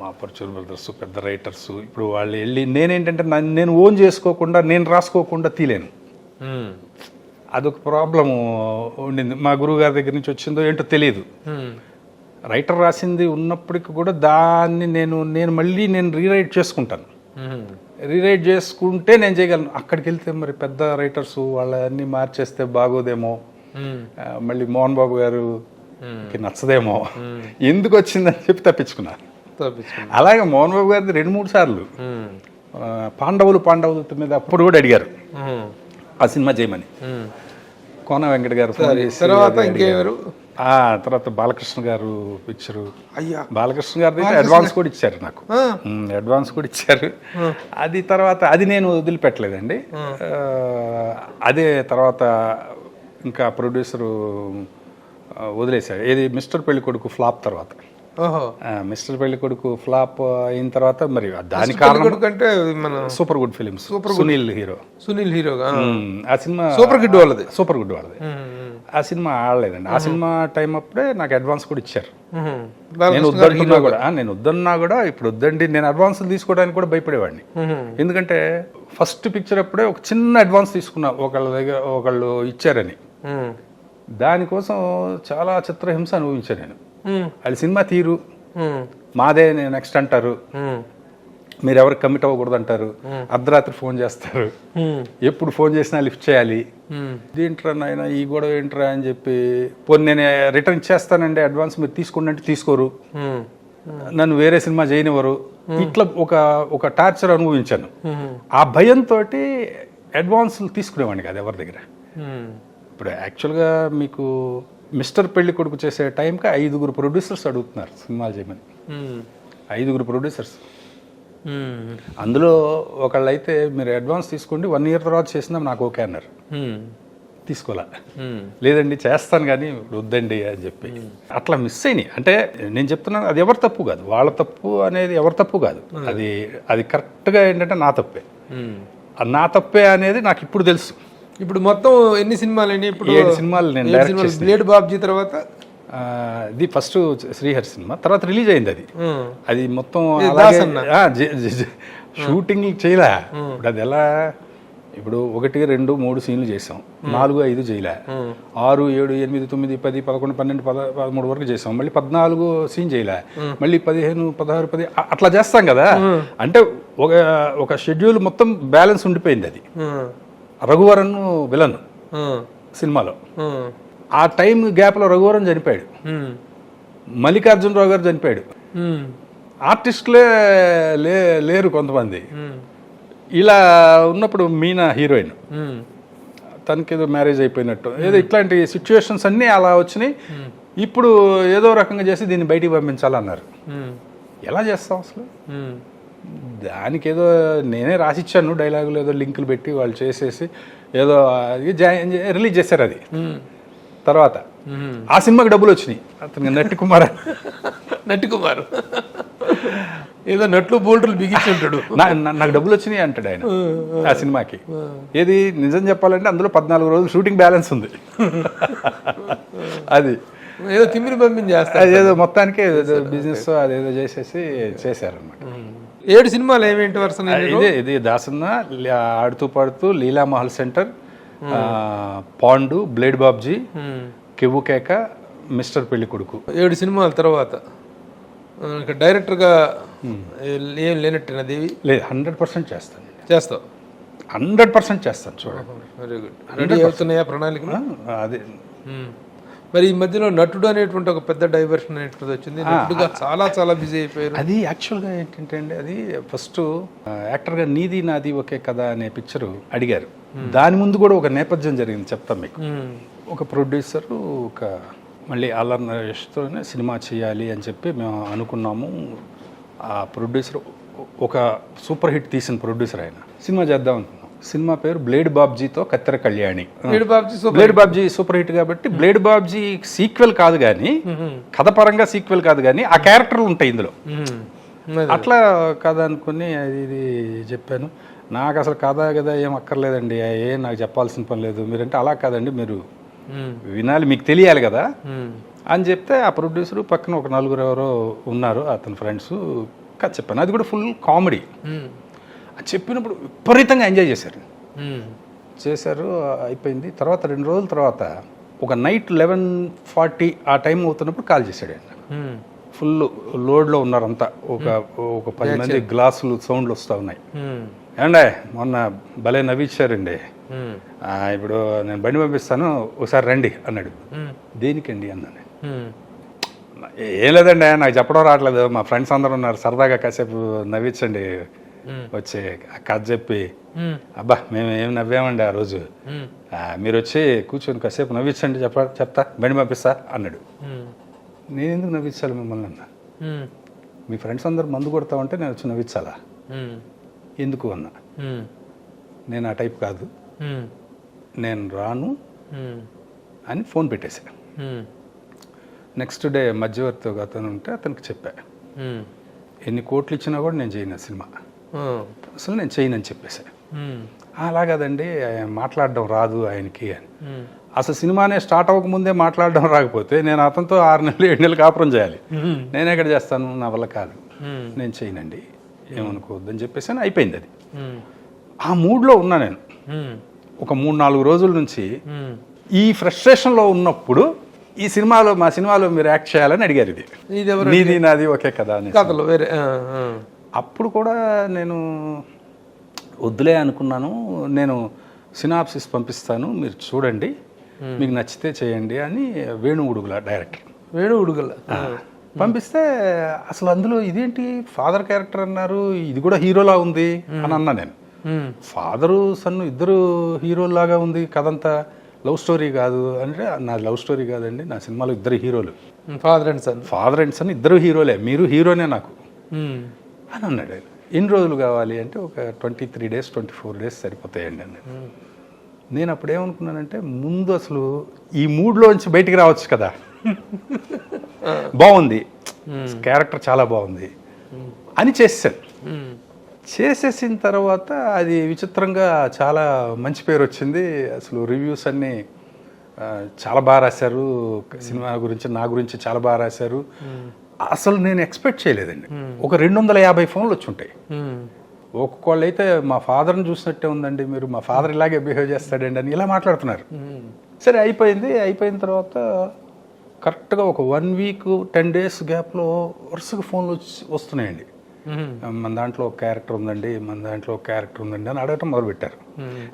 మా పర్చూర్ బ్రదర్స్ పెద్ద రైటర్స్, ఇప్పుడు వాళ్ళు వెళ్ళి నేనేంటంటే నేను ఓన్ చేసుకోకుండా నేను రాసుకోకుండా తీలేను. అదొక ప్రాబ్లము ఉండింది. మా గురువు గారి దగ్గర నుంచి వచ్చిందో ఏంటో తెలియదు. రైటర్ రాసింది ఉన్నప్పటికీ కూడా దాన్ని నేను మళ్ళీ రీరైట్ చేసుకుంటాను. రీరైట్ చేసుకుంటే నేను చేయగలను. అక్కడికి వెళ్తే మరి పెద్ద రైటర్స్ వాళ్ళన్నీ మార్చేస్తే బాగోదేమో, మళ్ళీ మోహన్ బాబు గారికి నచ్చదేమో, ఎందుకు వచ్చిందని చెప్పి తప్పించుకున్నారు. అలాగే మోహన్ బాబు గారిది 2-3 సార్లు పాండవులు మీద అప్పుడు కూడా అడిగారు ఆ సినిమా చేయమని. కోన వెంకట గారు
తర్వాత ఇంకెవరు,
తర్వాత బాలకృష్ణ గారు పిక్చరు. బాలకృష్ణ గారు అడ్వాన్స్ కూడా ఇచ్చారు నాకు, అడ్వాన్స్ కూడా ఇచ్చారు. అది తర్వాత అది నేను వదిలిపెట్టలేదండి. అదే తర్వాత ఇంకా ప్రొడ్యూసరు వదిలేశాడు. ఏది మిస్టర్ పెళ్ళికొడుకు ఫ్లాప్ తర్వాత, మిస్టర్ పెళ్ళికొడుకు ఫ్లాప్ అయిన తర్వాత మరి దాని కారణం
అంటే మన
సూపర్ గుడ్ ఫిలిమ్స్, సునీల్ హీరోగా ఆ సినిమా
సూపర్ గుడ్ వాళ్ళది.
ఆ సినిమా ఆడలేదండి. ఆ సినిమా టైం అప్పుడే నాకు అడ్వాన్స్ కూడా ఇచ్చారు. నేను వద్దన్నా కూడా ఇప్పుడు వద్దండి, నేను అడ్వాన్సులు తీసుకోవడానికి కూడా భయపడేవాడిని. ఎందుకంటే ఫస్ట్ పిక్చర్ అప్పుడే ఒక చిన్న అడ్వాన్స్ తీసుకున్నా, ఒకళ్ళు ఇచ్చారని. దానికోసం చాలా చిత్రహింస అనుభవించాను నేను. అది సినిమా తీరు మాదే నెక్స్ట్ అంటారు, మీరు ఎవరికి కమిట్ అవ్వకూడదు అంటారు, అర్ధరాత్రి ఫోన్ చేస్తారు, ఎప్పుడు ఫోన్ చేసినా లిఫ్ట్ చేయాలి. ఏంట్రా నాయన ఈ గొడవ ఏంట్రా అని చెప్పి, పోనీ నేను రిటర్న్ ఇచ్చేస్తానండి అడ్వాన్స్, మీరు తీసుకోండి అంటే తీసుకోరు, నన్ను వేరే సినిమా చేయనివ్వరు. ఇట్లా ఒక టార్చర్ అనుభవించాను. ఆ భయంతో అడ్వాన్సులు తీసుకునేవాడిని కాదు ఎవరి దగ్గర. ఇప్పుడు యాక్చువల్గా మీకు మిస్టర్ పెళ్లి కొడుకు చేసే టైంకి 5 ప్రొడ్యూసర్స్ అడుగుతున్నారు సినిమాలు చేయమని. 5 ప్రొడ్యూసర్స్. అందులో ఒకళ్ళు అయితే మీరు అడ్వాన్స్ తీసుకోండి 1 year తర్వాత చేసినా నాకు ఓకే అన్నారు. తీసుకోలే, లేదండి చేస్తాను కానీ వద్దండి అని చెప్పి అట్లా మిస్ అయినాయి. అంటే నేను చెప్తున్నాను అది ఎవరి తప్పు కాదు, వాళ్ళ తప్పు అనేది ఎవరి తప్పు కాదు, అది కరెక్ట్గా ఏంటంటే నా తప్పే. నా తప్పే అనేది నాకు ఇప్పుడు తెలుసు.
ఇప్పుడు మొత్తం ఎన్ని సినిమాలు అయినాయి? ఇప్పుడు
7 సినిమాలు నేను డైరెక్ట్ చేశాను.
బ్లేడ్ బాబ్జీ తర్వాత
ఇది ఫస్ట్ శ్రీహరి సినిమా, తర్వాత రిలీజ్ అయింది. అది మొత్తం షూటింగ్ చేయలే. ఇప్పుడు అది ఎలా, ఇప్పుడు 1, 2, 3 సీన్లు చేసాం, 4, 5 చేయలే, 6, 7, 8, 9, 10, 11, 12, 13 వరకు చేసాం. మళ్ళీ 14 సీన్ చేయలే, మళ్ళీ 15, 16, 10 అట్లా చేస్తాం కదా. అంటే ఒక షెడ్యూల్ మొత్తం బ్యాలెన్స్ ఉండిపోయింది. అది రఘువరన్ విలన్ సినిమాలో. ఆ టైం గ్యాప్లో రఘువరన్ చనిపోయాడు, మల్లికార్జునరావు గారు చనిపోయాడు, ఆర్టిస్టులే లేరు కొంతమంది. ఇలా ఉన్నప్పుడు మీనా హీరోయిన్, తనకి ఏదో మ్యారేజ్ అయిపోయినట్టు ఏదో ఇట్లాంటి సిచ్యువేషన్స్ అన్నీ అలా వచ్చినాయి. ఇప్పుడు ఏదో రకంగా చేసి దీన్ని బయటికి పంపించాలన్నారు. ఎలా చేస్తాం అసలు? దానికి ఏదో నేనే రాసిచ్చాను డైలాగులు, ఏదో లింకులు పెట్టి వాళ్ళు చేసేసి ఏదో రిలీజ్ చేశారు. అది తర్వాత ఆ సినిమాకి డబ్బులు వచ్చినాయి, అతనికి నట్టి కుమార్
నటికుమార్ ఏదో నట్లు బోల్టులు బిగించి ఉంటాడు.
నాకు డబ్బులు వచ్చినాయి అంటాడు ఆయన ఆ సినిమాకి. ఏది నిజం చెప్పాలంటే అందులో 14 రోజులు షూటింగ్ బ్యాలెన్స్ ఉంది. అది
ఏదో తిమ్మిరి పంపించి చేస్తారు.
అదేదో మొత్తానికి బిజినెస్ అదేదో చేశారనమాట.
7 సినిమాలు ఏమేంటి వరుస?
ఇది దాసన్న, ఆడుతూ పాడుతూ, లీలా మహల్ సెంటర్, పాండు, బ్లేడ్ బాబ్జీ, కెవ్వు కేక, మిస్టర్ పెళ్లి కొడుకు.
7 సినిమాల తర్వాత డైరెక్టర్గా ఏం లేనట్టేనా దేవి?
లేదు, 100% చేస్తాను.
చేస్తావు?
100% చేస్తాను. చూడండి,
వెరీ గుడ్. రెడీ అవుతున్నాయా ప్రణాళికలు?
అదే.
మరి ఈ మధ్యలో నటుడు అనేటువంటి ఒక పెద్ద డైవర్షన్ అనేటువంటిది వచ్చింది. నటుడుగా చాలా చాలా బిజీ అయిపోయారు.
అది యాక్చువల్గా ఏంటంటే అండి, అది ఫస్ట్ యాక్టర్గా నీది నాది ఒకే కథ అనే పిక్చరు అడిగారు. దాని ముందు కూడా ఒక నేపథ్యం జరిగింది, చెప్తాం మీకు. ఒక ప్రొడ్యూసరు మళ్ళీ అల్లరి నరేష్తోనే సినిమా చేయాలి అని చెప్పి మేము అనుకున్నాము. ఆ ప్రొడ్యూసర్ ఒక సూపర్ హిట్ తీసిన ప్రొడ్యూసర్, ఆయన సినిమా చేద్దాం అనుకున్నాం. సినిమా పేరు బ్లేడ్ బాబ్జీతో కత్తెర Kalyani. Blade Babji super hit కాబట్టి బ్లేడ్ బాబ్జీ సీక్వెల్ కాదు కానీ, కథ పరంగా సీక్వెల్ కాదు కానీ ఆ క్యారెక్టర్లు ఉంటాయి ఇందులో. అట్లా కథ అనుకుని ఇది చెప్పాను. నాకు అసలు కథ కదా ఏం అక్కర్లేదండి, ఏం నాకు చెప్పాల్సిన పని లేదు. మీరంటే అలా కాదండి, మీరు వినాలి, మీకు తెలియాలి కదా అని చెప్తే, ఆ ప్రొడ్యూసరు పక్కన ఒక 4 ఎవరో ఉన్నారు అతని ఫ్రెండ్స్, కథ చెప్పాను. అది కూడా ఫుల్ కామెడీ. చెప్పినప్పుడు విపరీతంగా ఎంజాయ్ చేశారు. అయిపోయింది. తర్వాత 2 రోజుల తర్వాత ఒక నైట్ 11:40 ఆ టైం అవుతున్నప్పుడు కాల్ చేశాడు ఆయన. ఫుల్ లోడ్లో ఉన్నారంతా, ఒక 10 మంది, గ్లాసులు సౌండ్లు వస్తూ ఉన్నాయి. ఏమండే మొన్న భలే నవ్విచ్చారండి, ఇప్పుడు నేను బండి పంపిస్తాను ఒకసారి రండి అన్నాడు. దేనికండి అన్నాను. ఏం లేదండి, నాకు చెప్పడం రావట్లేదు, మా ఫ్రెండ్స్ అందరూ ఉన్నారు, సరదాగా కాసేపు నవ్వించండి వచ్చి కథ చెప్పి. అబ్బా మేము ఏం నవ్వామండి ఆ రోజు, మీరు వచ్చి కూర్చొని కాసేపు నవ్వించండి, చెప్తా బండి పంపిస్తా అన్నాడు. నేను ఎందుకు నవ్వించాలి మిమ్మల్ని అన్న? మీ ఫ్రెండ్స్ అందరు మందు కొడతామంటే నేను వచ్చి నవ్వించాలా? ఎందుకు అన్నా. నేను ఆ టైప్ కాదు, నేను రాను అని ఫోన్ పెట్టేశా. నెక్స్ట్ డే మధ్యవర్తి ఒక అతను ఉంటే అతనికి చెప్పా, ఎన్ని కోట్లు ఇచ్చినా కూడా నేను చేయను సినిమా, అసలు నేను చేయనని చెప్పేసా. అలా కదండి, మాట్లాడడం రాదు ఆయనకి అని. అసలు సినిమానే స్టార్ట్ అవ్వకముందే మాట్లాడడం రాకపోతే నేను అతనితో 6 నెలలు 7 నెలలు కాపురం చేయాలి. నేను ఎక్కడ చేస్తాను, నా వల్ల కాదు, నేను చేయనండి, ఏమనుకోవద్దని చెప్పేసి అయిపోయింది. అది ఆ మూడ్లో ఉన్నా నేను ఒక 3-4 రోజుల నుంచి. ఈ ఫ్రస్ట్రేషన్లో ఉన్నప్పుడు ఈ సినిమాలో, మా సినిమాలో మీరు యాక్ట్ చేయాలని అడిగారు. ఇది నీది నాది ఒకే కదా అని. అప్పుడు కూడా నేను వద్దులే అనుకున్నాను. నేను సినాప్సిస్ పంపిస్తాను, మీరు చూడండి, మీకు నచ్చితే చేయండి అని వేణు ఉడుగుల డైరెక్టర్,
వేణు ఉడుగుల
పంపిస్తే, అసలు అందులో ఇదేంటి ఫాదర్ క్యారెక్టర్ అన్నారు, ఇది కూడా హీరోలా ఉంది అని అన్నా నేను. ఫాదరు సన్ను ఇద్దరు హీరోలాగా ఉంది, కథంతా లవ్ స్టోరీ కాదు అంటే, నా లవ్ స్టోరీ కాదండి, నా సినిమాలో 2 హీరోలు, ఫాదర్ అండ్ సన్ 2 హీరోలే, మీరు హీరోనే నాకు అని అన్నాడు. ఎన్ని రోజులు కావాలి అంటే, ఒక 23 days 24 days సరిపోతాయండి అన్నాడు. నేను అప్పుడు ఏమనుకున్నానంటే, ముందు అసలు ఈ మూడ్లోంచి బయటికి రావచ్చు కదా, బాగుంది క్యారెక్టర్ చాలా బాగుంది అని చేసాను. చేసేసిన తర్వాత అది విచిత్రంగా చాలా మంచి పేరు వచ్చింది. అసలు రివ్యూస్ అన్నీ చాలా బాగా రాశారు, సినిమా గురించి నా గురించి చాలా బాగా రాశారు. అసలు నేను ఎక్స్పెక్ట్ చేయలేదండి. ఒక 250 ఫోన్లు వచ్చి ఉంటాయి. ఒక్కొక్కళ్ళు అయితే మా ఫాదర్ని చూసినట్టే ఉందండి, మీరు మా ఫాదర్ ఇలాగే బిహేవ్ చేస్తాడండి అని ఇలా మాట్లాడుతున్నారు. సరే అయిపోయింది. అయిపోయిన తర్వాత కరెక్ట్గా ఒక 1 week 10 days గ్యాప్లో వరుసగా ఫోన్లు వస్తున్నాయండి. మన దాంట్లో ఒక క్యారెక్టర్ ఉందండి, మన దాంట్లో ఒక క్యారెక్టర్ ఉందండి అని అడగటం మొదలుపెట్టారు.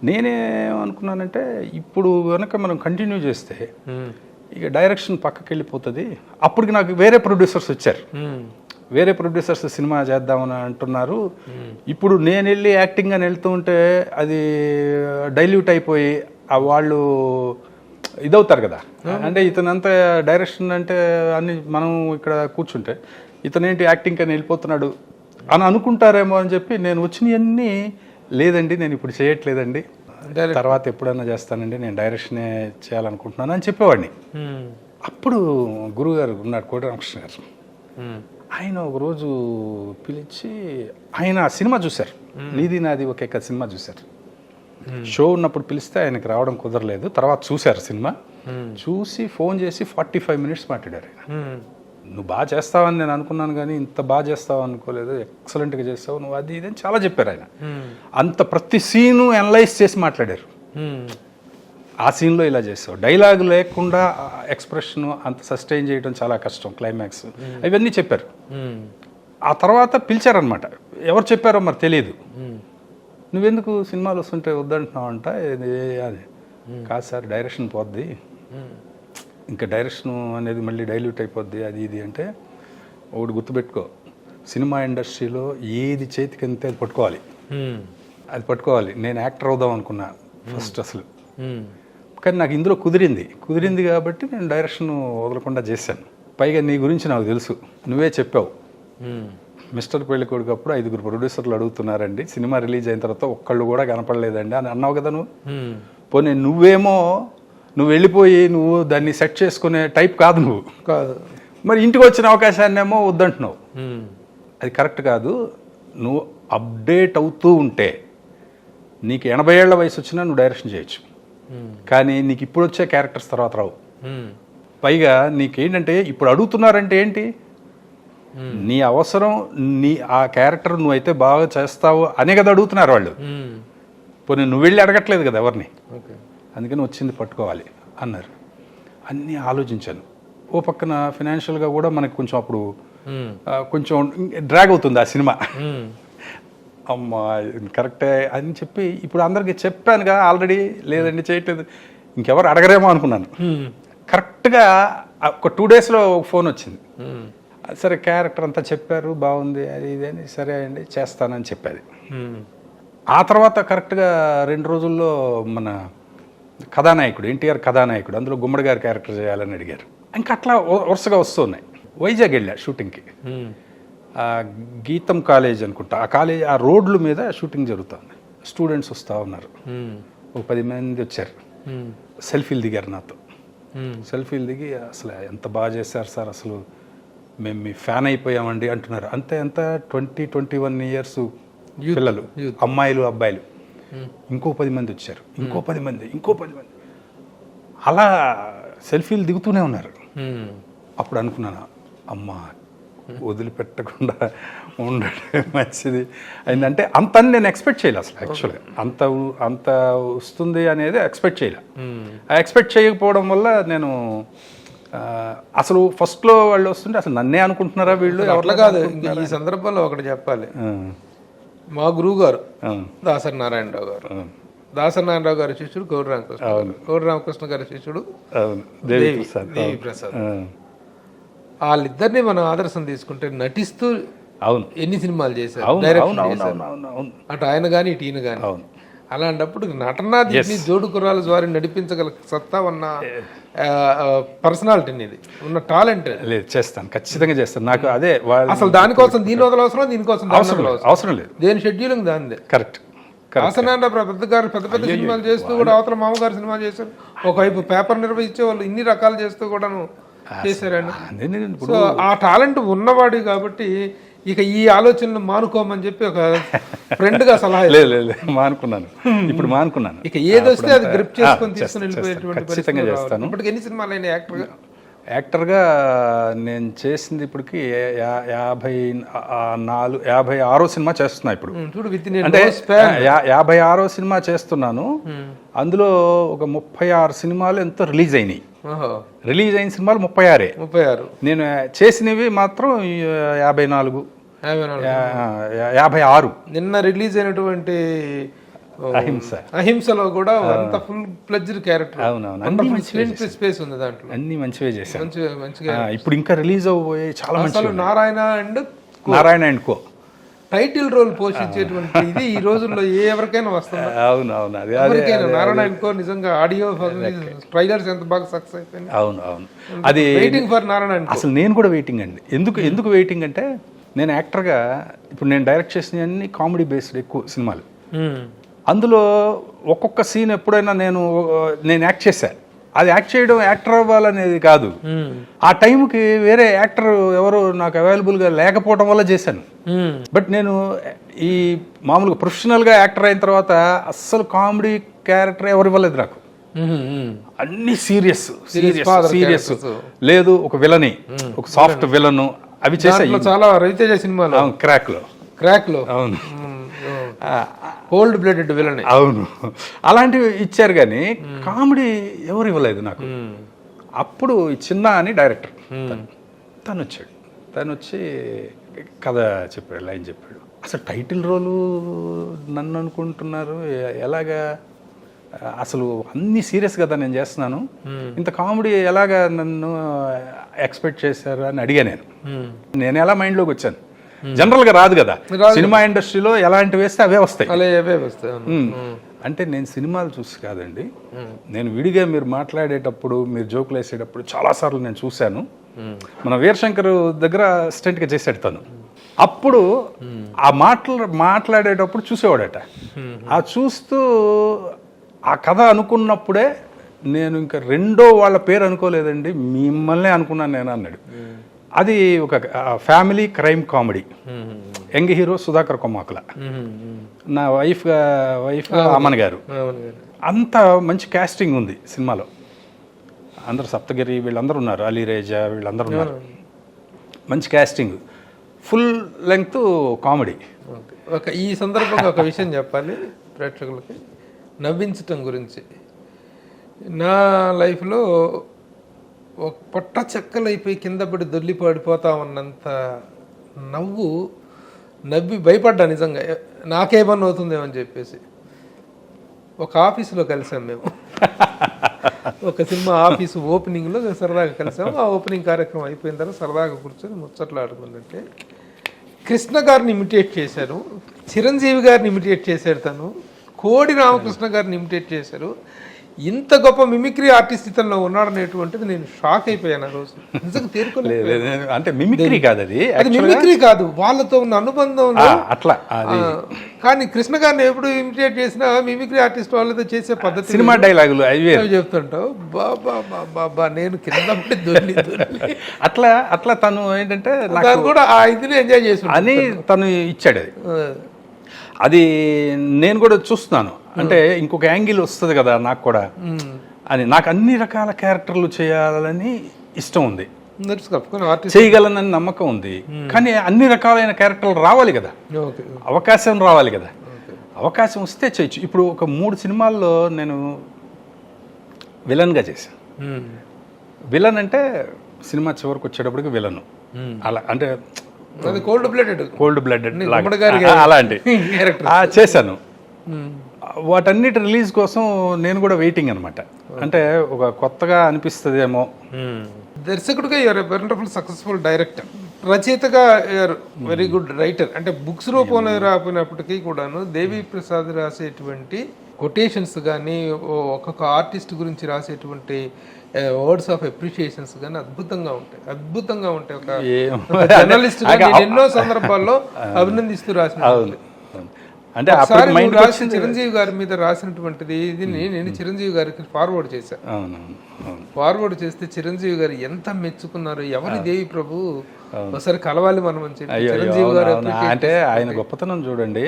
నేనేమనుకున్నానంటే, ఇప్పుడు కనుక మనం కంటిన్యూ చేస్తే ఇక డైరెక్షన్ పక్కకి వెళ్ళిపోతుంది. అప్పటికి నాకు వేరే ప్రొడ్యూసర్స్ వచ్చారు, వేరే ప్రొడ్యూసర్స్ సినిమా చేద్దామని అంటున్నారు. ఇప్పుడు నేను వెళ్ళి యాక్టింగ్ అని వెళ్తూ ఉంటే అది డైల్యూట్ అయిపోయి వాళ్ళు ఇదవుతారు కదా. అంటే ఇతనంతా డైరెక్షన్ అంటే అన్ని మనం ఇక్కడ కూర్చుంటే ఇతనేంటి యాక్టింగ్ అని వెళ్ళిపోతున్నాడు అని అనుకుంటారేమో అని చెప్పి నేను వచ్చినవన్నీ లేదండి, నేను ఇప్పుడు చేయట్లేదండి, తర్వాత ఎప్పుడన్నా చేస్తానండి, నేను డైరెక్షనే చేయాలనుకుంటున్నాను అని చెప్పేవాడిని. అప్పుడు గురువుగారు ఉన్నాడు, కోట రామకృష్ణ గారు, ఆయన ఒకరోజు పిలిచి ఆయన ఆ సినిమా చూశారు, నీది నాది ఒకే సినిమా చూశారు. షో ఉన్నప్పుడు పిలిస్తే ఆయనకి రావడం కుదరలేదు, తర్వాత చూశారు సినిమా. చూసి ఫోన్ చేసి 45 minutes మాట్లాడారు ఆయన. నువ్వు బాగా చేస్తావని నేను అనుకున్నాను కానీ ఇంత బాగా చేస్తావు అనుకోలేదు, ఎక్సలెంట్గా చేస్తావు నువ్వు, అది ఇది అని చాలా చెప్పారు ఆయన. అంత ప్రతి సీను అనలైజ్ చేసి మాట్లాడారు. ఆ సీన్లో ఇలా చేస్తావు, డైలాగ్ లేకుండా ఎక్స్ప్రెషన్ అంత సస్టైన్ చేయడం చాలా కష్టం, క్లైమాక్స్ అవన్నీ చెప్పారు. ఆ తర్వాత పిలిచారనమాట, ఎవరు చెప్పారో మరి తెలియదు. నువ్వెందుకు సినిమాలు వస్తుంటే వద్దంటున్నావు అంట, అది కాదు సార్ డైరెక్షన్ పోద్ది, ఇంకా డైరెక్షన్ అనేది మళ్ళీ డైల్యూట్ అయిపోద్ది అది ఇది అంటే, ఒకటి గుర్తుపెట్టుకో, సినిమా ఇండస్ట్రీలో ఏది చేతికి అంతే అది పట్టుకోవాలి, అది పట్టుకోవాలి. నేను యాక్టర్ అవుదాం అనుకున్నా ఫస్ట్ అసలు, కానీ నాకు ఇందులో కుదిరింది కాబట్టి నేను డైరెక్షన్ వదలకుండా చేశాను. పైగా నీ గురించి నాకు తెలుసు, నువ్వే చెప్పావు మిస్టర్ పెళ్ళికొడుకు అప్పుడు 5 ప్రొడ్యూసర్లు అడుగుతున్నారండి, సినిమా రిలీజ్ అయిన తర్వాత ఒక్కళ్ళు కూడా కనపడలేదండి అని అన్నావు కదా నువ్వు. పోనీ నువ్వు వెళ్ళిపోయి నువ్వు దాన్ని సెట్ చేసుకునే టైప్ కాదు నువ్వు,
కాదు.
మరి ఇంటికి వచ్చిన అవకాశాన్నేమో వద్దంటున్నావు, అది కరెక్ట్ కాదు. నువ్వు అప్డేట్ అవుతూ ఉంటే నీకు 80 ఏళ్ల వయసు వచ్చినా నువ్వు డైరెక్షన్ చేయొచ్చు, కానీ నీకు ఇప్పుడు వచ్చే క్యారెక్టర్స్ తర్వాత రావు. పైగా నీకేంటంటే ఇప్పుడు అడుగుతున్నారంటే ఏంటి, నీ అవసరం, నీ ఆ క్యారెక్టర్ నువ్వైతే బాగా చేస్తావు అనే కదా అడుగుతున్నారు వాళ్ళు. పోనీ నువ్వు వెళ్ళి అడగట్లేదు కదా ఎవరిని, అందుకని వచ్చింది పట్టుకోవాలి అన్నారు. అన్నీ ఆలోచించాను. ఓ పక్కన ఫినాన్షియల్గా కూడా మనకి కొంచెం అప్పుడు కొంచెం డ్రాగ్ అవుతుంది ఆ సినిమా. అమ్మా కరెక్టే అని చెప్పి ఇప్పుడు అందరికి చెప్పానుగా ఆల్రెడీ, లేదండి చేయట్లేదు, ఇంకెవరు అడగరేమో అనుకున్నాను. కరెక్ట్గా ఒక 2 daysలో ఒక ఫోన్ వచ్చింది. సరే క్యారెక్టర్ అంతా చెప్పారు, బాగుంది అది ఇది అని, సరే అండి చేస్తానని చెప్పేది. ఆ తర్వాత కరెక్ట్గా 2 రోజుల్లో మన కథానాయకుడు ఎన్టీఆర్ కథానాయకుడు, అందులో గుమ్మడి గారి క్యారెక్టర్ చేయాలని అడిగారు. ఇంకా అట్లా వరుసగా వస్తున్నాయి. వైజాగ్ వెళ్ళా షూటింగ్కి, గీతం కాలేజ్ అనుకుంటా, ఆ కాలేజ్ ఆ రోడ్ల మీద షూటింగ్ జరుగుతుంది. స్టూడెంట్స్ వస్తూ ఉన్నారు, ఒక 10 మంది వచ్చారు, సెల్ఫీలు దిగారు నాతో. సెల్ఫీలు దిగి అసలు ఎంత బాగా చేశారు సార్, అసలు మేము మీ ఫ్యాన్ అయిపోయామండి అంటున్నారు. అంతే ఎంత 20-21 years పిల్లలు, అమ్మాయిలు అబ్బాయిలు. ఇంకో 10 మంది వచ్చారు, ఇంకో 10 మంది అలా సెల్ఫీలు దిగుతూనే ఉన్నారు. అప్పుడు అనుకున్నాను, అమ్మ వదిలిపెట్టకుండా ఉండడం మంచిది అయిందంటే. అంత నేను ఎక్స్పెక్ట్ చేయలే అసలు, యాక్చువల్గా అంత వస్తుంది అనేది ఎక్స్పెక్ట్ చేయలే. ఆ ఎక్స్పెక్ట్ చేయకపోవడం వల్ల నేను అసలు ఫస్ట్లో వాళ్ళు వస్తుంటే అసలు నన్నే అనుకుంటున్నారా వీళ్ళు,
అట్లా కాదు. ఈ సందర్భంలో ఒకటి చెప్పాలి, మా గురువు గారు దాసరి నారాయణరావు గారు, దాసరి నారాయణరావు గారి శిష్యుడు కోడి రామకృష్ణ, కోడి రామకృష్ణ గారి శిష్యుడు దేవి ప్రసాద్. వాళ్ళిద్దరిని మనం ఆదర్శం తీసుకుంటే నటిస్తూ ఎన్ని సినిమాలు చేశారు, అటు ఆయన కానీ ఇటు ఈయన కానీ. అలాంటప్పుడు నటనా జోడు కుర్రాల ద్వారా నడిపించగల సత్తా ఉన్న పర్సనాలిటీని, ఇది ఉన్న టాలెంట్.
లేదు చేస్తాను, ఖచ్చితంగా చేస్తాను. నాకు అదే
అసలు దానికోసం దీని వదల అవసరం, దీనికోసం
అవసరం లేదు,
దేని షెడ్యూలింగ్ దానిదే.
కరెక్ట్.
పెద్ద సినిమాలు చేస్తూ కూడా అవతల మామగారు సినిమా చేశారు, ఒకవైపు పేపర్ నిర్వహించే వాళ్ళు ఇన్ని రకాలు చేస్తూ కూడాను చేశారండి. సో ఆ టాలెంట్ ఉన్నవాడు కాబట్టి ఇక ఈ ఆలోచనలు మానుకోమని చెప్పి ఒక ఫ్రెండ్ గా సలహా.
లేదు మానుకున్నాను, ఇప్పుడు మానుకున్నాను.
ఇక ఏదొస్తే అది గ్రిప్ చేసుకొని తీసుకుని వెళ్ళిపోయేటువంటి
ఖచ్చితంగా చేస్తాను.
ఇప్పటికి ఎన్ని సినిమాలు అయినా
యాక్టర్గా నేను చేసింది ఇప్పటికి 56వ సినిమా చేస్తున్నా ఇప్పుడు. అంటే 56వ సినిమా చేస్తున్నాను, అందులో ఒక 36 సినిమాలు ఎంతో రిలీజ్ అయినాయి. రిలీజ్ అయిన సినిమాలు 36. నేను చేసినవి మాత్రం 54, 56.
నిన్న రిలీజ్ అయినటువంటి అహింసలో కూడా అంత ఫుల్ ప్లెడ్జ్డ్ క్యారెక్టర్.
అవునవును,
స్పేస్ ఉంది దాంట్లో,
అన్ని మంచివే చేశాను.
మంచిగా
ఇప్పుడు ఇంకా రిలీజ్ అవబోయే చాలా మంచి
Narayana and co title role పోషించేటువంటి ఇది ఈ రోజుల్లో ఎవరికైనా వస్తుంది.
అవునవును,
నారాయణ అండ్ కో నిజంగా ఆడియో ట్రైలర్స్ ఎంత బాగా సక్సెస్ అయిపోయింది.
అవును, అది
వెయిటింగ్ ఫర్ నారాయణ.
అసలు నేను కూడా వెయిటింగ్ అండి. ఎందుకు వెయిటింగ్ అంటే, నేను యాక్టర్గా ఇప్పుడు నేను డైరెక్ట్ చేసిన అన్ని కామెడీ బేస్డ్ ఎక్కువ సినిమాలు. అందులో ఒక్కొక్క సీన్ ఎప్పుడైనా నేను యాక్ట్ చేశాను, అది యాక్ట్ చేయడం, యాక్టర్ అవ్వాలనేది కాదు. ఆ టైంకి వేరే యాక్టర్ ఎవరు నాకు అవైలబుల్గా లేకపోవడం వల్ల చేశాను. బట్ నేను ఈ మామూలుగా ప్రొఫెషనల్గా యాక్టర్ అయిన తర్వాత అస్సలు కామెడీ క్యారెక్టర్ ఎవరు ఇవ్వలేదు నాకు. అన్ని సీరియస్ లేదు, ఒక విలని, ఒక సాఫ్ట్ విలను అవి చేశాను.
చాలా రవితేజ సినిమాలో క్రాక్ లో
అవును,
కోల్డ్ బ్లడెడ్ విలన్.
అవును, అలాంటివి ఇచ్చారు కానీ కామెడీ ఎవరు ఇవ్వలేదు నాకు. అప్పుడు చిన్న అని డైరెక్టర్ తను వచ్చాడు. తను వచ్చి కథ చెప్పాడు, లైన్ చెప్పాడు. అసలు టైటిల్ రోలు నన్ను అనుకుంటున్నారు ఎలాగా, అసలు అన్ని సీరియస్ కదా నేను చేస్తున్నాను, ఇంత కామెడీ ఎలాగా నన్ను ఎక్స్పెక్ట్ చేశారు అని అడిగా. నేను ఎలా మైండ్లోకి వచ్చాను, జనరల్గా రాదు కదా సినిమా ఇండస్ట్రీలో, ఎలాంటివి వేస్తే అవే వస్తాయి. అంటే నేను సినిమాలు చూసి కాదండి, నేను విడిగా మీరు మాట్లాడేటప్పుడు, మీరు జోకులు వేసేటప్పుడు చాలాసార్లు నేను చూశాను. మన వీరశంకర్ దగ్గర అసిస్టెంట్గా చేసాడు తను. అప్పుడు ఆ మాట్లాడేటప్పుడు చూసేవాడట. ఆ చూస్తూ ఆ కథ అనుకున్నప్పుడే నేను ఇంకా రెండో వాళ్ళ పేరు అనుకోలేదండి, మిమ్మల్నే అనుకున్నాను నేను అన్నాడు. అది ఒక family crime comedy. Young hero Sudhakar Kommakula, నా వైఫ్ అమన్ గారు. అంత మంచి కాస్టింగ్ ఉంది సినిమాలో. అందరు సప్తగిరి వీళ్ళందరూ ఉన్నారు, అలీరేజా వీళ్ళందరూ ఉన్నారు. మంచి కాస్టింగ్, ఫుల్ లెంగ్త్ కామెడీ.
ఈ సందర్భంగా ఒక విషయం చెప్పాలి ప్రేక్షకులకి, నవ్వించటం గురించి. నా లైఫ్లో ఒక పొట్ట చెక్కలైపోయి కింద పడి దొల్లి పడిపోతా ఉన్నంత నవ్వి భయపడ్డా నిజంగా, నాకేమన్నా అవుతుందేమో అని చెప్పేసి. ఒక ఆఫీసులో కలిసాం మేము, ఒక సినిమా ఆఫీసు ఓపెనింగ్లో సరదాగా కలిసాము. ఆ ఓపెనింగ్ కార్యక్రమం అయిపోయిన తర్వాత సరదాగా కూర్చొని ముచ్చట్లాడుకుందంటే కృష్ణ గారిని ఇమిటేట్ చేశారు, చిరంజీవి గారిని ఇమిటేట్ చేశాడు, తను కోడి రామకృష్ణ గారిని ఇమిటేట్ చేశారు. ఇంత గొప్ప మిమిక్రీ ఆర్టిస్ట్ ఇతనిలో ఉన్నాడనేటువంటిది నేను షాక్ అయిపోయాను ఆ రోజు. నిజంగా తేరుకోలేదు.
అంటే మిమిక్రీ కాదు, అది
మిమిక్రీ కాదు, వాళ్ళతో ఉన్న అనుబంధం
అట్లా.
కానీ కృష్ణ గారిని ఎప్పుడు ఇమిటేట్ చేసినా మిమిక్రీ ఆర్టిస్ట్ వాళ్ళతో చేసే పద్ధతి,
సినిమా డైలాగులు అవి
చెప్తుంటావు. బాబా నేను కింద దొల్లి
అట్లా తను ఏంటంటే
కూడా ఆ ఇదిని ఎంజాయ్ చేసి
అని తను ఇచ్చాడు. అది నేను కూడా చూస్తున్నాను. అంటే ఇంకొక యాంగిల్ వస్తుంది కదా నాకు కూడా అని. నాకు అన్ని రకాల క్యారెక్టర్లు చేయాలని ఇష్టం ఉంది, చేయగలనని నమ్మకం ఉంది. కానీ అన్ని రకాలైన క్యారెక్టర్లు రావాలి కదా, అవకాశం రావాలి కదా. అవకాశం వస్తే చేయొచ్చు. ఇప్పుడు ఒక 3 సినిమాల్లో నేను విలన్గా చేశాను. విలన్ అంటే సినిమా చివరికి వచ్చేటప్పటికి విలను, అలా అంటే కోల్డ్ బ్లడెడ్ అలాంటి చేశాను. వాటన్నిటి రిలీజ్ కోసం నేను కూడా వెయిటింగ్ అనమాట. అంటే ఒక కొత్తగా అనిపిస్తుందేమో.
దర్శకుడిగా యూఆర్ వండర్ఫుల్ సక్సెస్ఫుల్ డైరెక్టర్, రచయితగా యూఆర్ వెరీ గుడ్ రైటర్. అంటే బుక్స్ రూపంలో రాపినప్పటికీ కూడాను దేవి ప్రసాద్ రాసేటువంటి కొటేషన్స్ కానీ, ఒక్కొక్క ఆర్టిస్ట్ గురించి రాసేటువంటి వర్డ్స్ ఆఫ్ అప్రిషియేషన్స్ కానీ అద్భుతంగా ఉంటాయి. ఒక జర్నలిస్ట్ ఎన్నో సందర్భాల్లో అభినందిస్తూ రాసిన. అంటే చిరంజీవి గారి మీద రాసినటువంటిది ఇది నేను చిరంజీవి గారికి ఫార్వర్డ్ చేశాను. ఫార్వర్డ్ చేస్తే చిరంజీవి గారు ఎంత మెచ్చుకున్నారు, ఎవరి దేవి ప్రభు ఒకసారి కలవాలి మనం అని చెప్పి చిరంజీవి గారు.
అంటే ఆయన గొప్పతనం చూడండి,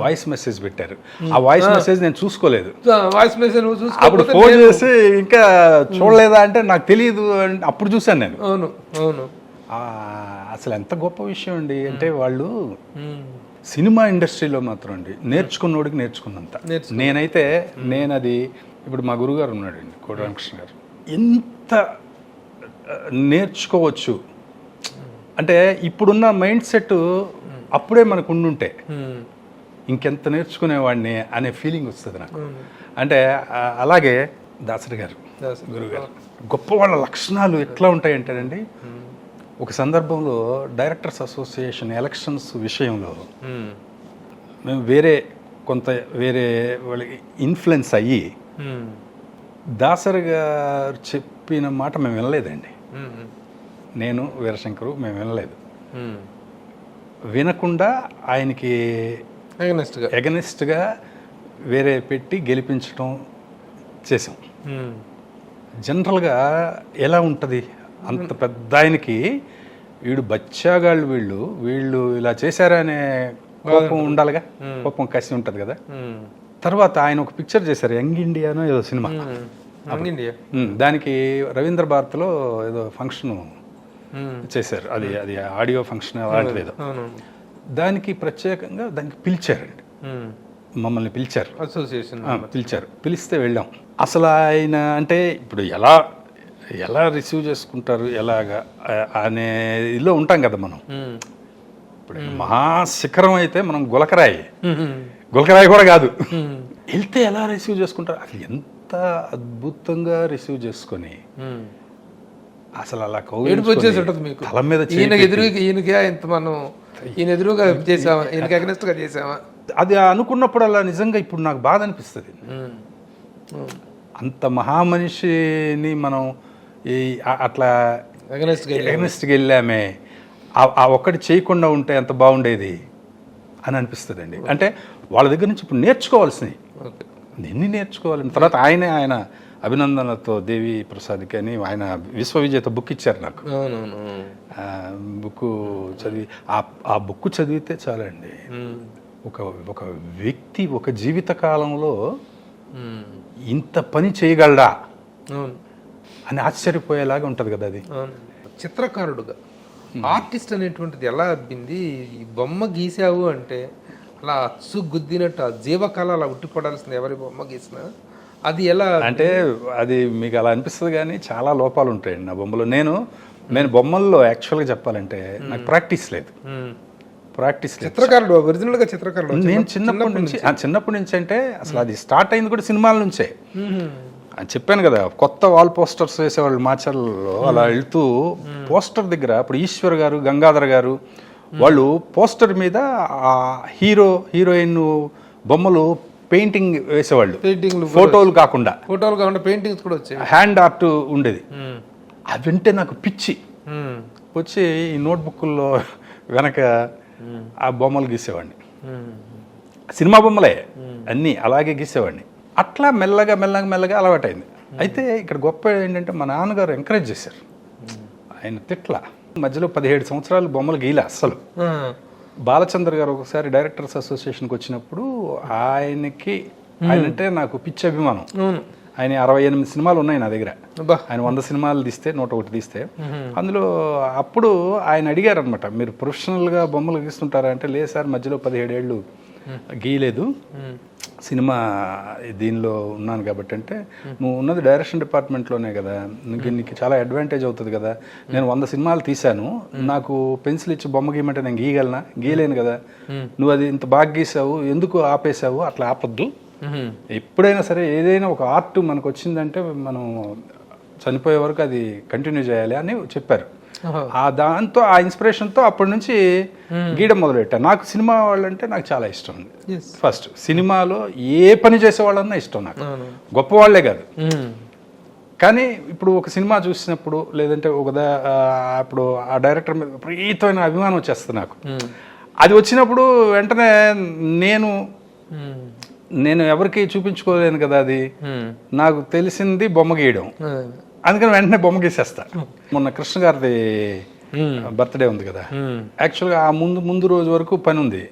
వాయిస్ మెసేజ్ పెట్టారు. ఆ వాయిస్ మెసేజ్ నేను చూసుకోలేదు.
వాయిస్ మెసేజ్
అప్పుడు ఫోన్ చేసి ఇంకా చూడలేదా అంటే నాకు తెలియదు, అప్పుడు చూసాను నేను.
అవును
అసలు ఎంత గొప్ప విషయం అండి. అంటే వాళ్ళు సినిమా ఇండస్ట్రీలో మాత్రం అండి నేర్చుకున్నోడికి నేర్చుకున్నంత. నేను అది ఇప్పుడు మా గురుగారు ఉన్నాడండి, కోడి రామకృష్ణ గారు, ఎంత నేర్చుకోవచ్చు అంటే ఇప్పుడున్న మైండ్ సెట్ అప్పుడే మనకు ఉండుంటే ఇంకెంత నేర్చుకునేవాడిని అనే ఫీలింగ్ వస్తుంది నాకు. అంటే అలాగే దాసరి గారు, గురుగారు, గొప్ప వాళ్ళ లక్షణాలు ఎట్లా ఉంటాయంటేనండి, ఒక సందర్భంలో డైరెక్టర్స్ అసోసియేషన్ ఎలక్షన్స్ విషయంలో మేము వేరే వాళ్ళకి ఇన్ఫ్లుయెన్స్ అయ్యి దాసరి గారు చెప్పిన మాట మేము వినలేదండి. నేను వీరశంకరు మేము వినలేదు. వినకుండా ఆయనకి ఎగనెస్ట్గా వేరే పెట్టి గెలిపించడం చేసాం. జనరల్గా ఎలా ఉంటుంది అంత పెద్ద ఆయనకి వీడు బచ్చాగాళ్ళు వీళ్ళు ఇలా చేశారా అనే కోపం ఉండాలిగా, కోపం కసి ఉంటుంది కదా. తర్వాత ఆయన ఒక పిక్చర్ చేశారు, యంగ్ ఇండియానో ఏదో సినిమా, దానికి రవీంద్ర భారతిలో ఏదో ఫంక్షన్ చేశారు, అది ఆడియో ఫంక్షన్ అలాంటిది ఏదో. దానికి ప్రత్యేకంగా దానికి పిలిచారండి, మమ్మల్ని పిలిచారు,
అసోసియేషన్
పిలిచారు. పిలిస్తే వెళ్ళాం. అసలు ఆయన అంటే ఇప్పుడు ఎలా రిసీవ్ చేసుకుంటారు ఎలాగా అనే ఇదిలో ఉంటాం కదా మనం. ఇప్పుడు మహాశిఖరం అయితే మనం గులకరాయి కూడా కాదు, వెళ్తే ఎలా రిసీవ్ చేసుకుంటారు, అసలు ఎంత అద్భుతంగా రిసీవ్ చేసుకొని అసలు అలా తల మీద
ఎదురుగా చేసామా, ఈయనకి అగెనిస్ట్ గా చేసామా,
అది అనుకున్నప్పుడు అలా నిజంగా ఇప్పుడు నాకు బాధ అనిపిస్తుంది. అంత మహామనిషిని మనం అట్లా అగెనిస్ట్కి వెళ్ళామే, ఆ ఒక్కటి చేయకుండా ఉంటే ఎంత బాగుండేది అని అనిపిస్తుంది అండి. అంటే వాళ్ళ దగ్గర నుంచి ఇప్పుడు నేర్చుకోవాల్సినవి ఎన్ని నేర్చుకోవాలి. తర్వాత ఆయన అభినందనలతో దేవి ప్రసాద్కి అని ఆయన విశ్వవిజేత బుక్ ఇచ్చారు నాకు. బుక్ చదివి ఆ బుక్ చదివితే చాలండి, ఒక వ్యక్తి ఒక జీవిత కాలంలో ఇంత పని చేయగలడా అని ఆశ్చర్యపోయేలాగా ఉంటుంది కదా అది.
చిత్రకారుడుగా ఆర్టిస్ట్ అనేటువంటిది ఎలా అబ్బింది? ఈ బొమ్మ గీసావు అంటే అలా అచ్చు గుద్దినట్టు ఆ జీవకళ అలా ఉట్టిపడాల్సింది, ఎవరి బొమ్మ గీసినా అది ఎలా
అంటే అది మీకు అలా అనిపిస్తుంది, కానీ చాలా లోపాలు ఉంటాయండి నా బొమ్మలో. నేను బొమ్మల్లో యాక్చువల్గా చెప్పాలంటే నాకు ప్రాక్టీస్ లేదు.
చిత్రకారుడు ఒరిజినల్ గా చిత్రకారుడు
నేను చిన్నప్పటి నుంచి అంటే అసలు అది స్టార్ట్ అయింది కూడా సినిమాల నుంచే. చెప్పాను కదా, కొత్త వాల్ పోస్టర్స్ వేసేవాళ్ళు మాచర్లలో. అలా వెళ్తూ పోస్టర్ దగ్గర ఇప్పుడు ఈశ్వర్ గారు, గంగాధర్ గారు వాళ్ళు పోస్టర్ మీద ఆ హీరోయిన్ బొమ్మలు పెయింటింగ్ వేసేవాళ్ళు, ఫోటోలు కాకుండా
పెయింటింగ్స్ కూడా వచ్చాయి,
హ్యాండ్ ఆర్ట్ ఉండేది. అవి అంటే నాకు పిచ్చి వచ్చి ఈ నోట్బుక్ల్లో వెనక ఆ బొమ్మలు గీసేవాడిని. సినిమా బొమ్మలే అన్నీ అలాగే గీసేవాడిని. అట్లా మెల్లగా అలవాటైంది. అయితే ఇక్కడ గొప్ప ఏంటంటే మా నాన్నగారు ఎంకరేజ్ చేశారు. ఆయన తిట్ల మధ్యలో 17 సంవత్సరాలు బొమ్మలు గీలే అస్సలు. బాలచంద్ర గారు ఒకసారి డైరెక్టర్స్ అసోసియేషన్కి వచ్చినప్పుడు ఆయనంటే నాకు పిచ్చి అభిమానం. ఆయన 68 సినిమాలు ఉన్నాయి నా దగ్గర. ఆయన 100 సినిమాలు తీస్తే 101 తీస్తే అందులో అప్పుడు ఆయన అడిగారు అనమాట, మీరు ప్రొఫెషనల్గా బొమ్మలు గీస్తుంటారా అంటే, లేదు సార్ మధ్యలో 17 ఏళ్ళు గీయలేదు, సినిమా దీనిలో ఉన్నాను కాబట్టి. అంటే నువ్వు ఉన్నది డైరెక్షన్ డిపార్ట్మెంట్లోనే కదా, నీకు చాలా అడ్వాంటేజ్ అవుతుంది కదా. నేను 100 సినిమాలు తీశాను, నాకు పెన్సిల్ ఇచ్చి బొమ్మ గీయమంటే నేను గీయలేను కదా. నువ్వు అది ఇంత బాగా గీసావు, ఎందుకు ఆపేసావు? అట్లా ఆపొద్దు. ఎప్పుడైనా సరే ఏదైనా ఒక ఆర్ట్ మనకు వచ్చిందంటే మనం చనిపోయే వరకు అది కంటిన్యూ చేయాలి అని చెప్పారు. దాంతో ఆ ఇన్స్పిరేషన్తో అప్పటి నుంచి గీయడం మొదలుపెట్టాను. నాకు సినిమా వాళ్ళంటే నాకు చాలా ఇష్టం. ఫస్ట్ సినిమాలో ఏ పని చేసేవాళ్ళన్నా ఇష్టం నాకు, గొప్పవాళ్లే కాదు. కానీ ఇప్పుడు ఒక సినిమా చూసినప్పుడు లేదంటే ఇప్పుడు ఆ డైరెక్టర్ మీద విపరీతమైన అభిమానం వచ్చేస్తుంది నాకు. అది వచ్చినప్పుడు వెంటనే నేను ఎవరికి చూపించుకోలేను కదా, అది నాకు తెలిసింది బొమ్మ గీయడం. అందుకని వెంటనే బొమ్మ గీసేస్తా. మొన్న కృష్ణ గారిది బర్త్డే ఉంది కదా, యాక్చువల్గా ఆ ముందు రోజు వరకు పని ఉంది.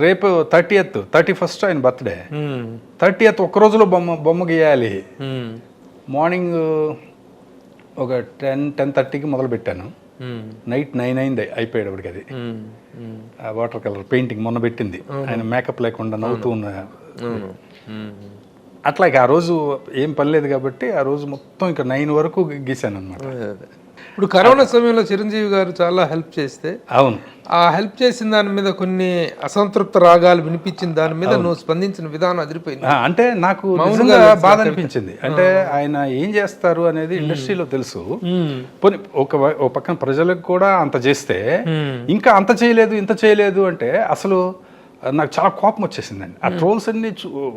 రేపు 31st ఆయన బర్త్డే. 30th ఒక్క రోజులో బొమ్మ గీయాలి. మార్నింగ్ ఒక 10-10:30కి మొదలు పెట్టాను, నైట్ 9 అయింది అయిపోయేటప్పటికి. అది వాటర్ కలర్ పెయింటింగ్ మొన్న పెట్టింది, ఆయన మేకప్ లేకుండా నవ్వుతూ ఉన్న. అట్లాగే ఆ రోజు ఏం పర్లేదు కాబట్టి ఆ రోజు మొత్తం ఇంకా 9 వరకు గీసాను అనమాట.
ఇప్పుడు కరోనా సమయంలో చిరంజీవి గారు చాలా హెల్ప్ చేస్తే,
అవును,
ఆ హెల్ప్ చేసిన దాని మీద కొన్ని అసంతృప్త రాగాలు వినిపించిన దాని మీద నువ్వు స్పందించిన విధానం అదిరిపోయింది.
అంటే నాకు నిజంగా బాధ అనిపించింది. అంటే ఆయన ఏం చేస్తారు అనేది ఇండస్ట్రీలో తెలుసు. ఒక పక్కన ప్రజలకు కూడా అంత చేస్తే ఇంకా ఇంత చేయలేదు అంటే అసలు నాకు చాలా కోపం వచ్చేసిందండి. ఆ ట్రోల్స్ అన్ని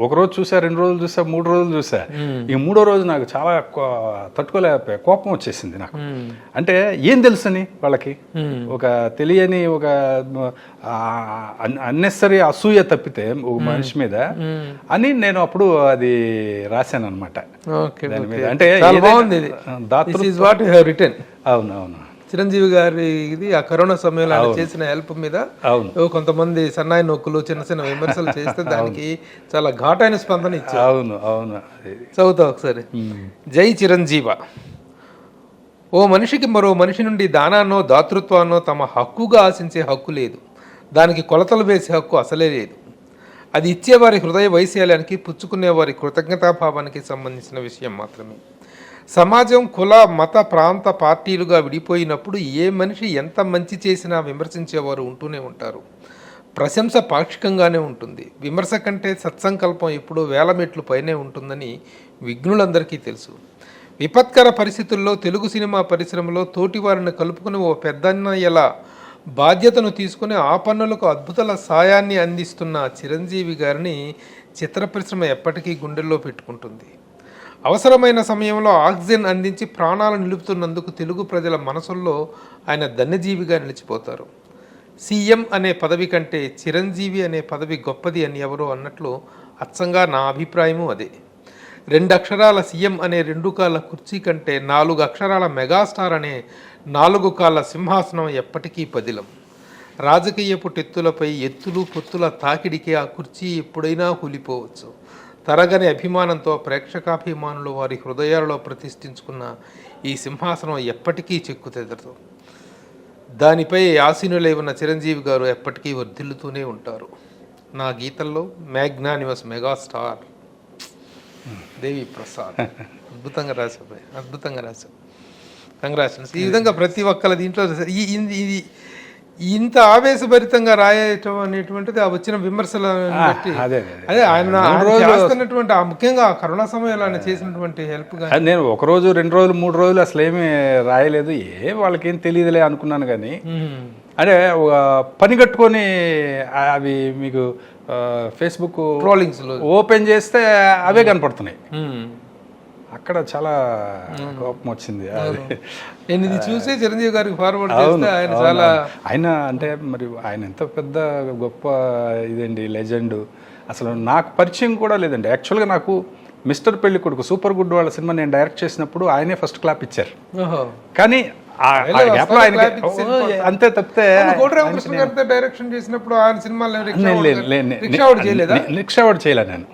ఒకరోజు చూసా, 2 రోజులు చూసా, 3 రోజులు చూసా. ఈ 3వ రోజు నాకు చాలా తట్టుకోలేకపోయా, కోపం వచ్చేసింది నాకు. అంటే ఏం తెలుసని వాళ్ళకి ఒక తెలియని ఒక అన్నెసరీ అసూయ తప్పితే ఒక మనిషి మీద అని నేను అప్పుడు అది రాశాను అనమాట. దాని మీద అంటే అవును
చిరంజీవి గారి ఇది ఆ కరోనా సమయంలో ఆయన చేసిన హెల్ప్ మీద కొంతమంది సన్నాయి నొక్కులు చిన్న చిన్న విమర్శలు చేస్తే దానికి చాలా ఘాటైన స్పందన ఇచ్చారు.
అవును
చదువుతా ఒకసారి. జై చిరంజీవ. ఓ మనిషికి మరో మనిషి నుండి దానాన్నో దాతృత్వాన్నో తమ హక్కుగా ఆశించే హక్కు లేదు. దానికి కొలతలు వేసే హక్కు అసలే లేదు. అది ఇచ్చేవారి హృదయ వైశాల్యానికి, పుచ్చుకునేవారి కృతజ్ఞతాభావానికి సంబంధించిన విషయం మాత్రమే. సమాజం కుల మత ప్రాంత పార్టీలుగా విడిపోయినప్పుడు ఏ మనిషి ఎంత మంచి చేసినా విమర్శించేవారు ఉంటూనే ఉంటారు. ప్రశంస పాక్షికంగానే ఉంటుంది. విమర్శ కంటే సత్సంకల్పం ఎప్పుడూ వేల మెట్లు పైనే ఉంటుందని విఘ్నులందరికీ తెలుసు. విపత్కర పరిస్థితుల్లో తెలుగు సినిమా పరిశ్రమలో తోటివారిని కలుపుకుని ఓ పెద్దన్నయ్యల బాధ్యతను తీసుకుని ఆ పన్నులకు అద్భుతాల సాయాన్ని అందిస్తున్న చిరంజీవి గారిని చిత్ర పరిశ్రమ ఎప్పటికీ గుండెల్లో పెట్టుకుంటుంది. అవసరమైన సమయంలో ఆక్సిజన్ అందించి ప్రాణాలు నిలుపుతున్నందుకు తెలుగు ప్రజల మనసుల్లో ఆయన ధన్యజీవిగా నిలిచిపోతారు. సీఎం అనే పదవి కంటే చిరంజీవి అనే పదవి గొప్పది అని ఎవరో అన్నట్లు అచ్చంగా నా అభిప్రాయము అదే. 2 అక్షరాల సీఎం అనే 2 కాళ్ళ కుర్చీ కంటే 4 అక్షరాల మెగాస్టార్ అనే 4 కాళ్ళ సింహాసనం ఎప్పటికీ పదిలం. రాజకీయపు టెత్తులపై ఎత్తులు పొత్తుల తాకిడికి ఆ కుర్చీ ఎప్పుడైనా కూలిపోవచ్చు. తరగని అభిమానంతో ప్రేక్షకాభిమానులు వారి హృదయాలలో ప్రతిష్ఠించుకున్న ఈ సింహాసనం ఎప్పటికీ చెక్కుతెదరదు. దానిపై ఆసీనులై ఉన్న చిరంజీవి గారు ఎప్పటికీ వర్ధిల్లుతూనే ఉంటారు. నా గీతల్లో మ్యాగ్నానిమస్ మెగాస్టార్ దేవి ప్రసాద్. అద్భుతంగా రాశారు, అద్భుతంగా రాశారు. కంగ్రాచులేషన్స్. ఈ విధంగా ప్రతి ఒక్కరి దీంట్లో ఇంత ఆవేశభరితంగా రాయటం అనేటువంటిది ఆ వచ్చిన విమర్శల బట్టి అదే ఆయన చేస్తున్నటువంటి ముఖ్యంగా కరోనా సమయంలో ఆయన చేసినటువంటి హెల్ప్.
నేను 1 రోజు 2 రోజులు 3 రోజులు అసలు ఏమీ రాయలేదు. వాళ్ళకేం తెలియదులే అనుకున్నాను. కానీ అంటే ఒక పని కట్టుకొని అవి మీకు ఫేస్బుక్
ట్రోలింగ్స్
ఓపెన్ చేస్తే అవే కనపడుతున్నాయి. అక్కడ చాలా కోపం వచ్చింది.
నేను ఇది చూసి చిరంజీవి గారికి ఫార్వర్డ్ చేస్తే ఆయన చాలా
ఆయన అంటే మరి ఆయన ఎంత పెద్ద గొప్ప ఇదండి, లెజెండ్. అసలు నాకు పరిచయం కూడా లేదండి. యాక్చువల్గా నాకు మిస్టర్ పెళ్లి కొడుకు సూపర్ గుడ్ వాళ్ళ సినిమా నేను డైరెక్ట్ చేసినప్పుడు ఆయనే ఫస్ట్ క్లాప్ ఇచ్చారు. కానీ అంతే తప్పితే
డైరెక్షన్ చేసినప్పుడు ఆయన సినిమాలు
రిక్షావాడు చేయలే నేను.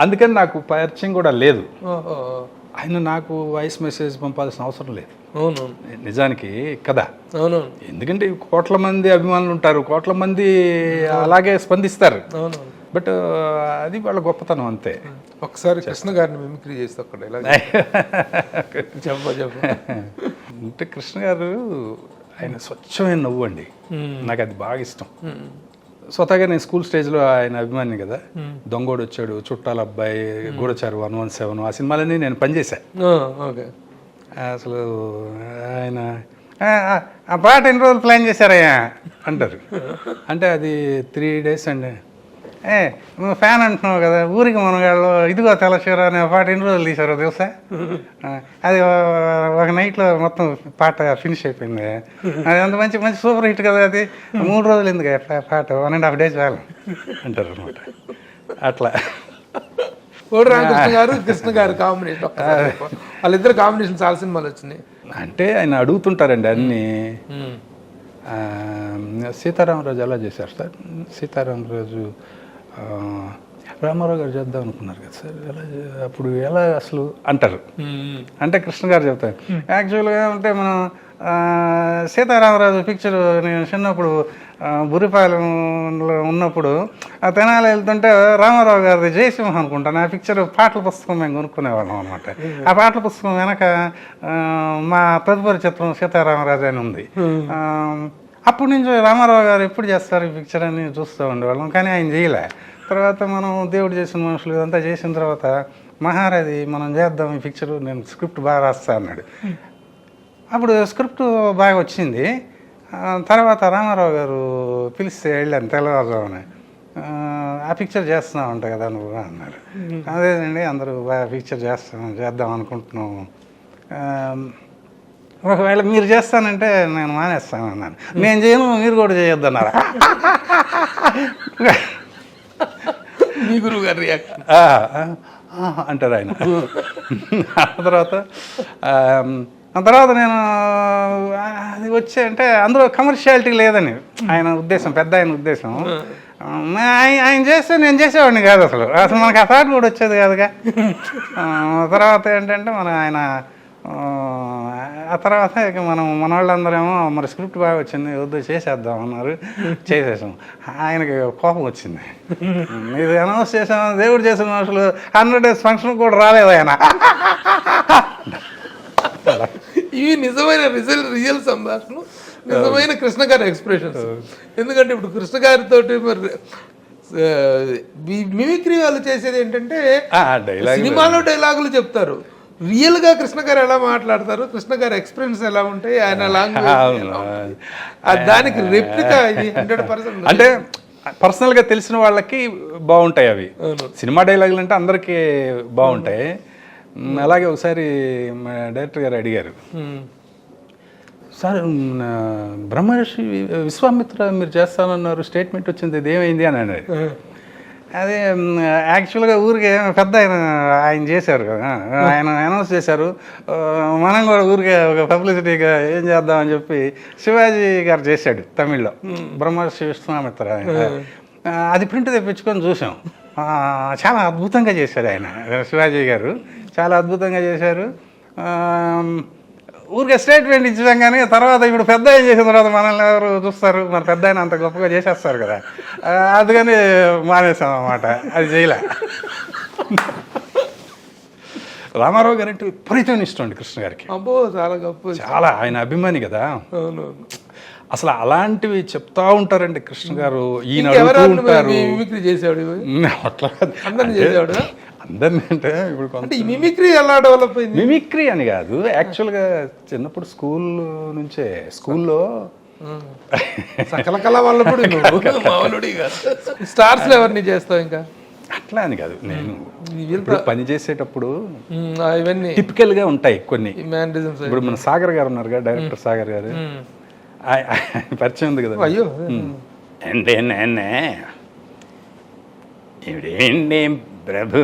అందుకని నాకు పరిచయం కూడా లేదు. ఆయన నాకు వాయిస్ మెసేజ్ పంపాల్సిన అవసరం లేదు నిజానికి కదా. ఎందుకంటే కోట్ల మంది అభిమానులు ఉంటారు, కోట్ల మంది అలాగే స్పందిస్తారు. బట్ అది వాళ్ళ గొప్పతనం అంతే.
ఒకసారి కృష్ణ గారిని మిమిక్రీ చేస్తే అక్కడ
అంటే కృష్ణ గారు ఆయన స్వచ్ఛమైన నవ్వు అండి, నాకు అది బాగా ఇష్టం. స్వతహాగా నేను స్కూల్ స్టేజ్లో ఆయన అభిమాని కదా. దొంగోడు వచ్చాడు, చుట్టాల అబ్బాయి, గూఢచారు 117 ఆ సినిమాలన్నీ నేను పనిచేశాను. అసలు ఆయన ఆ పాట ఎన్ని రోజులు ప్లాన్ చేశారయ్యా అంటారు. అంటే అది 3 days అండి. నువ్వు ఫ్యాన్ అంటున్నావు కదా, ఊరికి మనగాళ్ళు ఇదిగో తెలచీర అనే పాట ఎన్ని రోజులు తీశారో తెలుసా? అది ఒక నైట్లో మొత్తం పాట ఫినిష్ అయిపోయింది. అది అంత మంచి మంచి సూపర్ హిట్ కదా, అది 3 రోజులు ఎందుకు పాట 1.5 days చాలు అంటారు అనమాట. అట్లా
రామకృష్ణ గారు కృష్ణ గారు కాంబినేషన్, వాళ్ళిద్దరు కాంబినేషన్ చాలా సినిమాలు వచ్చినాయి.
అంటే ఆయన అడుగుతుంటారండి అన్నీ. సీతారామరాజు ఎలా చేశారు సార్? సీతారామరాజు రామారావు గారు చేద్దాం అనుకున్నారు కదా సార్, అప్పుడు ఎలా అసలు అంటారు. అంటే కృష్ణ గారు చెప్తారు, యాక్చువల్గా అంటే మనం సీతారామరాజు పిక్చర్ నేను చిన్నప్పుడు బురిపాలెంలో ఉన్నప్పుడు ఆ తెనాలి వెళ్తుంటే రామారావు గారిది జయసింహ అనుకుంటాను, ఆ పిక్చర్ పాటల పుస్తకం మేము కొనుక్కునేవాళ్ళం అనమాట. ఆ పాటల పుస్తకం వెనక మా తదుపరి చిత్రం సీతారామరాజు అని ఉంది. అప్పటి నుంచి రామారావు గారు ఎప్పుడు చేస్తారు ఈ పిక్చర్ అని చూస్తూ ఉండేవాళ్ళం, కానీ ఆయన చేయలే. తర్వాత మనం దేవుడు చేసిన మనుషులు ఇదంతా చేసిన తర్వాత మహారాజి మనం చేద్దాం ఈ పిక్చరు, నేను స్క్రిప్ట్ బాగా రాస్తా అన్నాడు. అప్పుడు స్క్రిప్ట్ బాగా వచ్చింది. తర్వాత రామారావు గారు పిలిస్తే వెళ్ళాను తెల్లవారుజామున. ఆ పిక్చర్ చేస్తున్నావు అంట కదా నువ్వు అన్నారు. అదేనండి అందరూ పిక్చర్ చేద్దాం అనుకుంటున్నాము, ఒకవేళ మీరు చేస్తానంటే నేను మానేస్తాను అన్నాను. నేను చేయను, మీరు కూడా చేయొద్దు అన్నారు.
మీ గురువు గారు
అంటారు ఆయన. ఆ తర్వాత నేను అది వచ్చి అంటే అందులో కమర్షియాలిటీ లేదని ఆయన ఉద్దేశం, పెద్ద ఆయన ఉద్దేశం. ఆయన చేస్తే నేను చేసేవాడిని కాదు, అసలు మనకు ఆ థాట్ కూడా వచ్చేది కాదుగా. తర్వాత ఏంటంటే ఆ తర్వాత ఇక మన వాళ్ళందరేమో మరి స్క్రిప్ట్ బాగా వచ్చింది, వద్దు చేసేద్దాం అన్నారు. చేసేసాం. ఆయనకి కోపం వచ్చింది, మీరు అనౌన్స్ చేసాం, దేవుడు చేసిన మనుషులు 100 days ఫంక్షన్ కూడా రాలేదు ఆయన.
ఇవి నిజమైన రియల్ సంభాషణ, నిజమైన కృష్ణ గారి ఎక్స్ప్రెషన్స్. ఎందుకంటే ఇప్పుడు కృష్ణ గారితో మరి మిమిక్రీ వాళ్ళు చేసేది ఏంటంటే సినిమాలో డైలాగులు చెప్తారు, రియల్ గా కృష్ణ గారు ఎలా మాట్లాడతారు, కృష్ణ గారి ఎక్స్పీరియన్స్ ఎలా ఉంటాయి, ఆయన లాంగ్వేజ్, దానికి రెప్లికా ఇది 100%.
అంటే పర్సనల్గా తెలిసిన వాళ్ళకి బాగుంటాయి అవి. సినిమా డైలాగులు అంటే అందరికీ బాగుంటాయి. అలాగే ఒకసారి మా డైరెక్టర్ గారు అడిగారు, సార్ బ్రహ్మర్షి విశ్వామిత్ర మీరు చేస్తానన్నారు, స్టేట్మెంట్ వచ్చింది, ఇది ఏమైంది అని అన్నారు. అదే యాక్చువల్గా ఊరికే పెద్ద ఆయన చేశారు కదా, ఆయన అనౌన్స్ చేశారు, మనం కూడా ఊరికే ఒక పబ్లిసిటీగా ఏం చేద్దామని చెప్పి శివాజీ గారు చేశాడు తమిళ్లో బ్రహ్మర్షి విశ్వామిత్ర. అది ప్రింట్ తెప్పించుకొని చూసాం. చాలా అద్భుతంగా చేశాడు ఆయన, శివాజీ గారు చాలా అద్భుతంగా చేశారు. ఊరికే స్టేట్మెంట్ ఇచ్చడం కానీ తర్వాత ఇప్పుడు పెద్ద ఆయన చేసిన తర్వాత మనల్ని ఎవరు చూస్తారు, మన పెద్ద ఆయన అంత గొప్పగా చేసేస్తారు కదా, అందుకని మానేసాం అన్నమాట, అది చేయలే. రామారావు గారు అంటే విపరీతమైన ఇష్టం అండి కృష్ణ గారికి.
అబ్బో చాలా గొప్ప,
చాలా ఆయన అభిమాని కదా. అసలు అలాంటివి చెప్తా ఉంటారండి కృష్ణ గారు. ఈయన ఉంటారు అట్లా అందరినీ అంటే ఇప్పుడు
మిమిక్రీ ఎలా డెవలప్ అయింది?
మిమిక్రీ అని కాదు, యాక్చువల్గా చిన్నప్పుడు స్కూల్లో
సకల కళ వల్ల స్టార్స్ ఎవరిని చేస్తావు ఇంకా
అట్లా అని కాదు. నేను ఇప్పుడు పని చేసేటప్పుడు ఇవన్నీ టిపికల్ గా ఉంటాయి కొన్ని. ఇప్పుడు మన సాగర్ గారు ఉన్నారు కదా, డైరెక్టర్ సాగర్ గారు, పరిచయం ఉంది కదా.
అయ్యో
అంటే నేనే ఇవిడేంటి ప్రభు,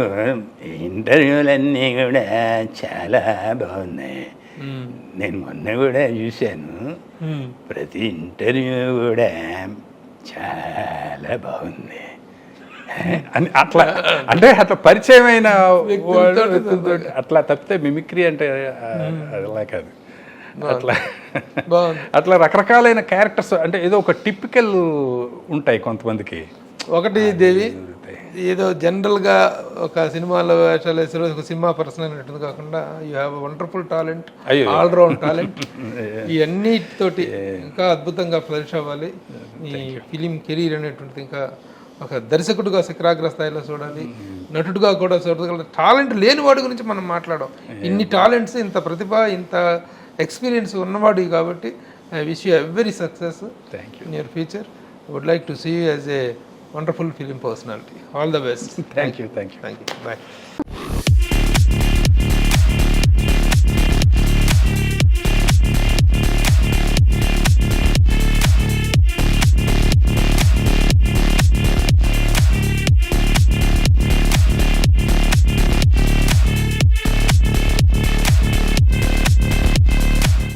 ఇంటర్వ్యూలన్నీ కూడా చాలా బాగున్నాయి, నేను మొన్న కూడా చూశాను, ప్రతి ఇంటర్వ్యూ కూడా చాలా బాగుంది అని అట్లా అంటే అట్లా పరిచయమైన అట్లా తప్పితే మిమిక్రీ అంటే అలా కాదు. అట్లా రకరకాలైన క్యారెక్టర్స్ అంటే ఏదో ఒక టిపికల్ ఉంటాయి కొంతమందికి.
ఒకటి దేవి ఏదో జనరల్గా ఒక సినిమాలో వేషాలు వేసారు, ఒక సినిమా పర్సన్ అనేటువంటి కాకుండా you have wonderful talent, all round talent. ఇవన్నిటితోటి ఇంకా అద్భుతంగా ఫ్లరిష్ అవ్వాలి. ఈ ఫిలిం కెరీర్ అనేటువంటిది ఇంకా ఒక దర్శకుడుగా శిఖరాగ్ర స్థాయిలో చూడాలి, నటుడుగా కూడా చూడగల టాలెంట్ లేని వాడి గురించి మనం మాట్లాడాం. ఇన్ని టాలెంట్స్, ఇంత ప్రతిభ, ఇంత ఎక్స్పీరియన్స్ ఉన్నవాడు కాబట్టి I wish you every success in your future. Would like to see you as a wonderful film personality. All the best.
Thank you.
Bye.